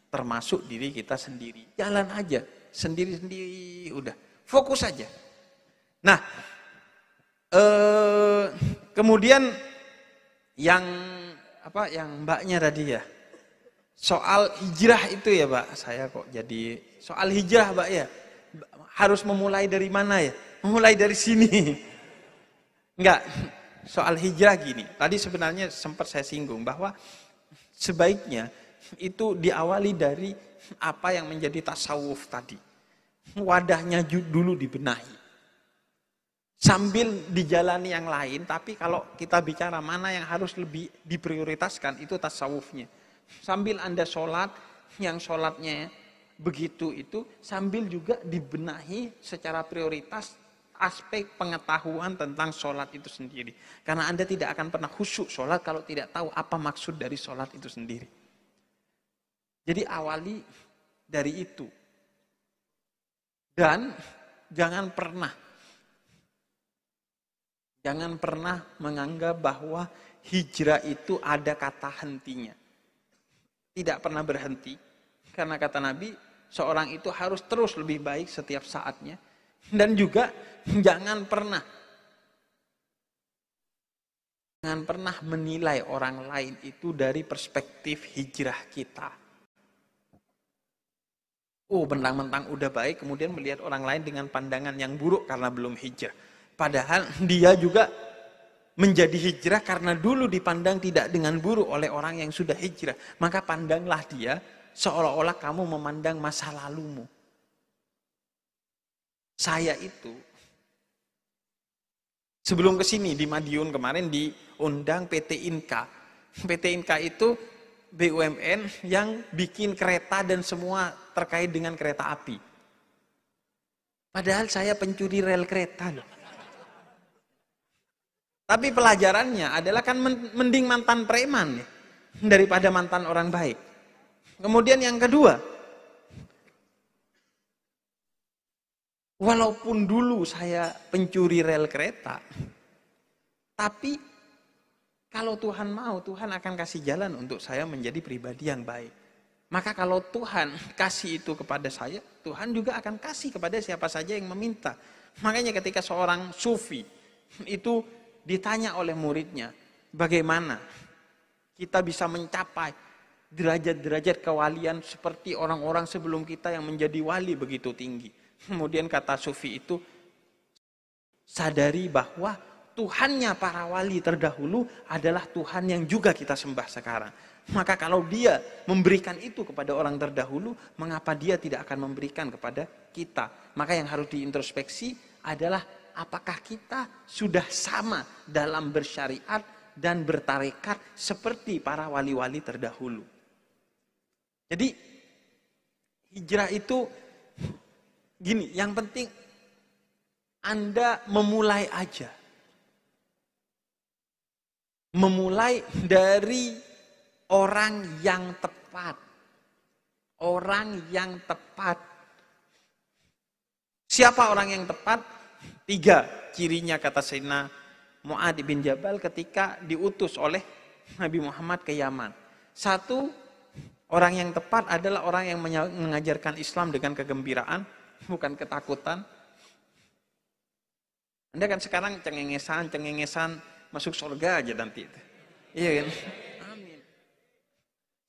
termasuk diri kita sendiri. Jalan aja, sendiri-sendiri, udah. Fokus saja. Nah, kemudian yang mbaknya tadi ya, soal hijrah itu ya Pak, saya kok jadi soal hijrah Pak ya, harus memulai dari mana ya? Memulai dari sini. Enggak, soal hijrah gini. Tadi sebenarnya sempat saya singgung bahwa sebaiknya itu diawali dari apa yang menjadi tasawuf tadi. Wadahnya dulu dibenahi. Sambil dijalani yang lain, tapi kalau kita bicara mana yang harus lebih diprioritaskan, itu tasawufnya. Sambil Anda sholat, yang sholatnya begitu itu, sambil juga dibenahi secara prioritas aspek pengetahuan tentang sholat itu sendiri. Karena Anda tidak akan pernah khusyuk sholat kalau tidak tahu apa maksud dari sholat itu sendiri. Jadi awali dari itu. Dan jangan pernah menganggap bahwa hijrah itu ada kata hentinya. Tidak pernah berhenti. Karena kata Nabi, seorang itu harus terus lebih baik setiap saatnya. Dan juga Jangan pernah menilai orang lain itu dari perspektif hijrah kita. Oh, mentang-mentang udah baik, kemudian melihat orang lain dengan pandangan yang buruk karena belum hijrah. Padahal dia juga menjadi hijrah karena dulu dipandang tidak dengan buruk oleh orang yang sudah hijrah. Maka pandanglah dia seolah-olah kamu memandang masa lalumu. Saya itu sebelum kesini di Madiun kemarin diundang PT Inka. PT Inka itu BUMN yang bikin kereta dan semua terkait dengan kereta api. Padahal saya pencuri rel kereta loh. Tapi pelajarannya adalah kan mending mantan preman ya, daripada mantan orang baik. Kemudian yang kedua, walaupun dulu saya pencuri rel kereta, tapi kalau Tuhan mau, Tuhan akan kasih jalan untuk saya menjadi pribadi yang baik. Maka kalau Tuhan kasih itu kepada saya, Tuhan juga akan kasih kepada siapa saja yang meminta. Makanya ketika seorang sufi itu ditanya oleh muridnya, bagaimana kita bisa mencapai derajat-derajat kewalian seperti orang-orang sebelum kita yang menjadi wali begitu tinggi. Kemudian kata sufi itu, sadari bahwa Tuhannya para wali terdahulu adalah Tuhan yang juga kita sembah sekarang. Maka kalau dia memberikan itu kepada orang terdahulu, mengapa dia tidak akan memberikan kepada kita? Maka yang harus diintrospeksi adalah apakah kita sudah sama dalam bersyariat dan bertarekat seperti para wali-wali terdahulu. Jadi hijrah itu gini, yang penting Anda memulai aja. Memulai dari orang yang tepat. Orang yang tepat. Siapa orang yang tepat? 3 cirinya kata Sayyidina Mu'adz bin Jabal ketika diutus oleh Nabi Muhammad ke Yaman. 1, orang yang tepat adalah orang yang mengajarkan Islam dengan kegembiraan, bukan ketakutan. Anda kan sekarang cengengesan masuk surga aja nanti. Iya kan? Amin.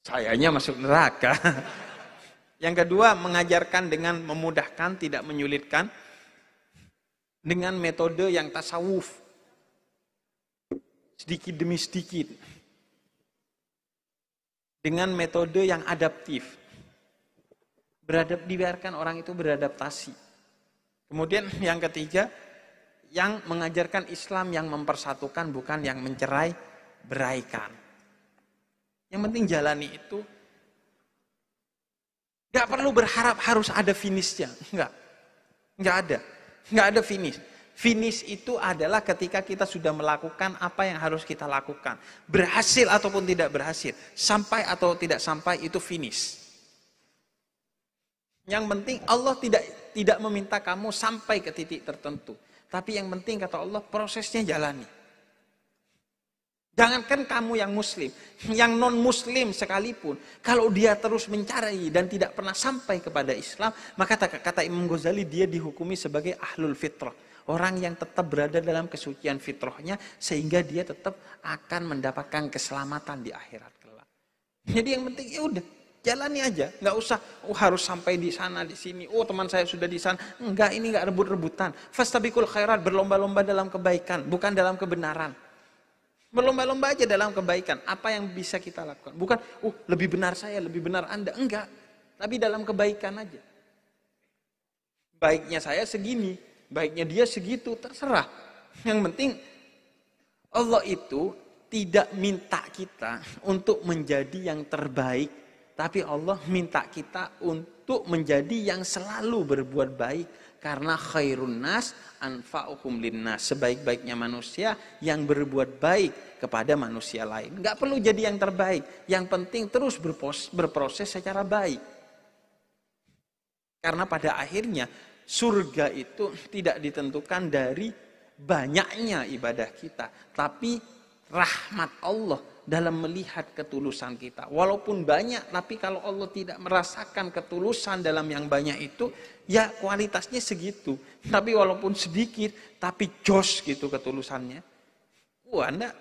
Sayanya masuk neraka. Yang kedua, mengajarkan dengan memudahkan, tidak menyulitkan. Dengan metode yang tasawuf. Sedikit demi sedikit. Dengan metode yang adaptif. Dibiarkan orang itu beradaptasi. Kemudian yang ketiga, yang mengajarkan Islam yang mempersatukan, bukan yang mencerai beraikan. Yang penting jalani itu. Gak perlu berharap harus ada finishnya. Gak ada finish. Finish itu adalah ketika kita sudah melakukan apa yang harus kita lakukan. Berhasil ataupun tidak berhasil. Sampai atau tidak sampai itu finish. Yang penting Allah tidak meminta kamu sampai ke titik tertentu. Tapi yang penting kata Allah prosesnya jalani. Jangankan kamu yang muslim, yang non muslim sekalipun, kalau dia terus mencari dan tidak pernah sampai kepada Islam, maka kata Imam Ghazali dia dihukumi sebagai ahlul fitrah. Orang yang tetap berada dalam kesucian fitrahnya sehingga dia tetap akan mendapatkan keselamatan di akhirat kelak. Jadi yang penting ya udah jalani aja, nggak usah harus sampai di sana di sini. Oh teman saya sudah di sana, enggak, ini nggak rebut-rebutan. Fastabiqul khairat, berlomba-lomba dalam kebaikan, bukan dalam kebenaran. Berlomba-lomba aja dalam kebaikan. Apa yang bisa kita lakukan? Bukan, lebih benar saya, lebih benar Anda. Enggak. Tapi dalam kebaikan aja. Baiknya saya segini, baiknya dia segitu, terserah. Yang penting Allah itu tidak minta kita untuk menjadi yang terbaik, tapi Allah minta kita untuk menjadi yang selalu berbuat baik. Karena khairun nas anfa'uhum linnas. Sebaik-baiknya manusia yang berbuat baik kepada manusia lain. Enggak perlu jadi yang terbaik. Yang penting terus berproses secara baik. Karena pada akhirnya surga itu tidak ditentukan dari banyaknya ibadah kita. Tapi rahmat Allah, dalam melihat ketulusan kita. Walaupun banyak, tapi kalau Allah tidak merasakan ketulusan dalam yang banyak itu, ya kualitasnya segitu. Tapi walaupun sedikit, tapi jos gitu ketulusannya. Wah, Anda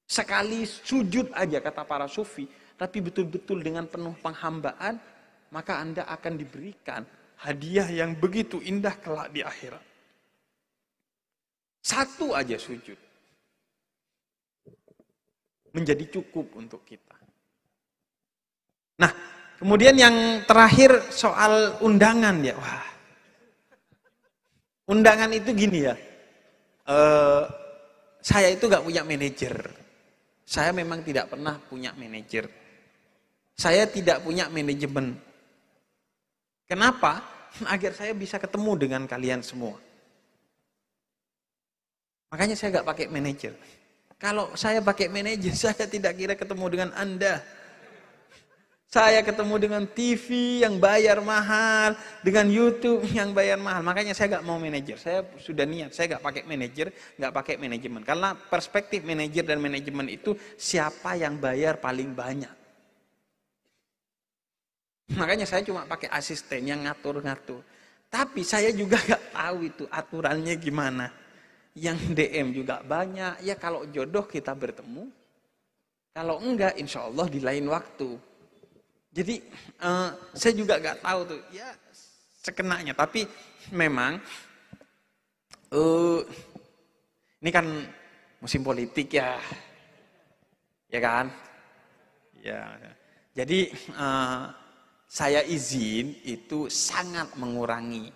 sekali sujud aja kata para sufi, tapi betul-betul dengan penuh penghambaan, maka Anda akan diberikan hadiah yang begitu indah kelak di akhirat. Satu aja sujud menjadi cukup untuk kita. Nah, kemudian yang terakhir soal undangan ya. Wah, undangan itu gini ya. Saya itu gak punya manajer. Saya memang tidak pernah punya manajer. Saya tidak punya manajemen. Kenapa? Agar saya bisa ketemu dengan kalian semua. Makanya saya gak pakai manajer. Kalau saya pakai manajer, saya tidak kira ketemu dengan Anda. Saya ketemu dengan TV yang bayar mahal, dengan YouTube yang bayar mahal. Makanya saya nggak mau manajer. Saya sudah niat, saya nggak pakai manajer, nggak pakai manajemen. Karena perspektif manajer dan manajemen itu siapa yang bayar paling banyak. Makanya saya cuma pakai asisten yang ngatur-ngatur. Tapi saya juga nggak tahu itu aturannya gimana. Yang DM juga banyak. Ya kalau jodoh kita bertemu. Kalau enggak, insya Allah di lain waktu. Jadi saya juga nggak tahu tuh, ya sekenanya. Tapi memang ini kan musim politik ya kan? Ya. Jadi saya izin itu sangat mengurangi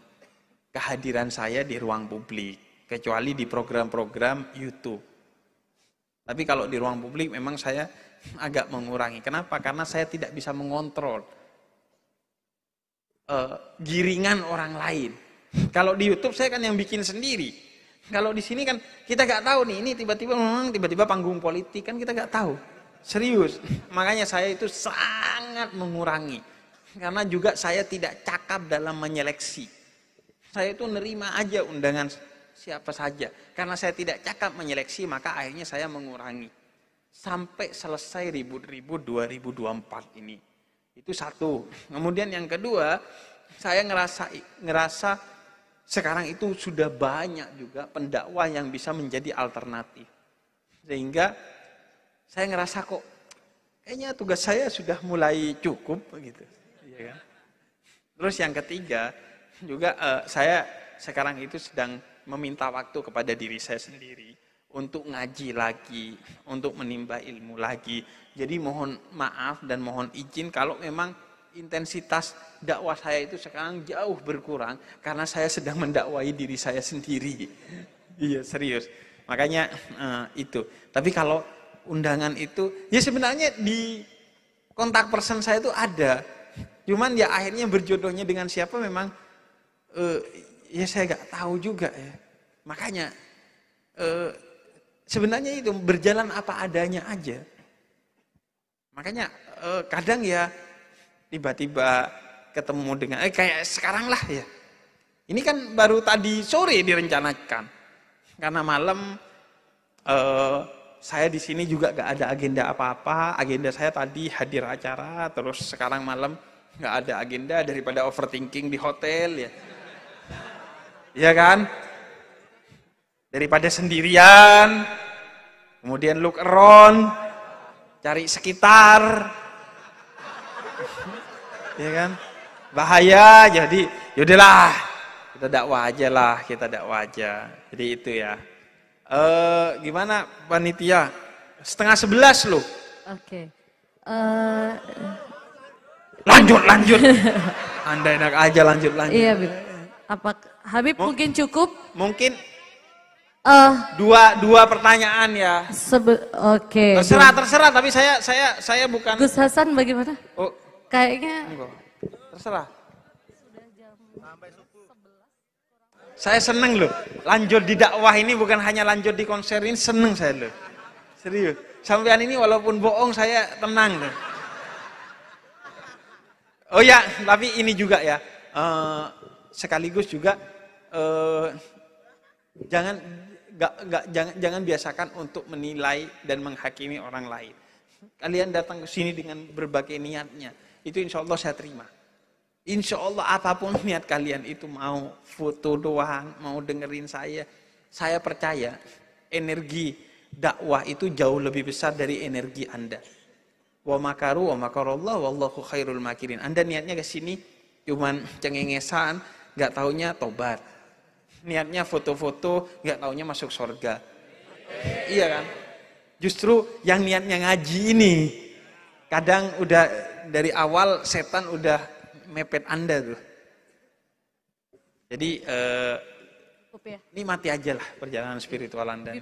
kehadiran saya di ruang publik, kecuali di program-program YouTube. Tapi kalau di ruang publik memang saya agak mengurangi. Kenapa? Karena saya tidak bisa mengontrol giringan orang lain. Kalau di YouTube saya kan yang bikin sendiri. Kalau di sini kan kita nggak tahu nih, ini tiba-tiba panggung politik kan kita nggak tahu. Serius. Makanya saya itu sangat mengurangi. Karena juga saya tidak cakap dalam menyeleksi. Saya itu nerima aja undangan siapa saja. Karena saya tidak cakap menyeleksi, maka akhirnya saya mengurangi. Sampai selesai ribut-ribut 2024 ini. Itu satu. Kemudian yang kedua, saya ngerasa sekarang itu sudah banyak juga pendakwah yang bisa menjadi alternatif. Sehingga saya ngerasa kok kayaknya tugas saya sudah mulai cukup gitu. Iya kan? Terus yang ketiga, juga saya sekarang itu sedang meminta waktu kepada diri saya sendiri untuk ngaji lagi, untuk menimba ilmu lagi. Jadi mohon maaf dan mohon izin kalau memang intensitas dakwah saya itu sekarang jauh berkurang karena saya sedang mendakwai diri saya sendiri. Iya, serius. Makanya itu. Tapi kalau undangan itu, ya sebenarnya di kontak person saya itu ada. Cuman ya akhirnya berjodohnya dengan siapa memang ya saya gak tahu juga ya. Makanya sebenarnya itu berjalan apa adanya aja. Makanya kadang ya tiba-tiba ketemu dengan kayak sekarang lah ya. Ini kan baru tadi sore direncanakan. Karena malam saya di sini juga gak ada agenda apa-apa. Agenda saya tadi hadir acara, terus sekarang malam gak ada agenda daripada overthinking di hotel ya. Iya kan? Daripada sendirian, kemudian look around, cari sekitar, ya kan? Bahaya, jadi yaudahlah, kita dakwah aja. Jadi itu ya. Gimana panitia? 10:30 loh. Oke. Lanjut. Anda enak aja lanjut. Iya, Bib. Apa Habib mungkin cukup? Mungkin dua pertanyaan ya. Oke. Terserah. Tapi saya bukan. Gus Hasan bagaimana? Oh, Kayaknya. Terserah. Saya seneng loh. Lanjut di dakwah ini bukan hanya lanjut di konser ini, seneng saya loh. Serius. Sampean ini walaupun bohong saya tenang loh. Oh ya, tapi ini juga ya. Sekaligus juga jangan jangan biasakan untuk menilai dan menghakimi orang lain. Kalian datang ke sini dengan berbagai niatnya, itu insya Allah saya terima. Insya Allah apapun niat kalian itu, mau foto doang, mau dengerin saya percaya energi dakwah itu jauh lebih besar dari energi Anda. Wa makaru wa makarallah wallahu khairul makirin. Anda niatnya ke sini cuman cengengesan, nggak taunya tobat. Niatnya foto-foto, nggak taunya masuk surga. Iya kan? Justru yang niatnya ngaji ini, kadang udah dari awal setan udah mepet Anda tuh. Jadi nikmati aja lah perjalanan spiritual Anda.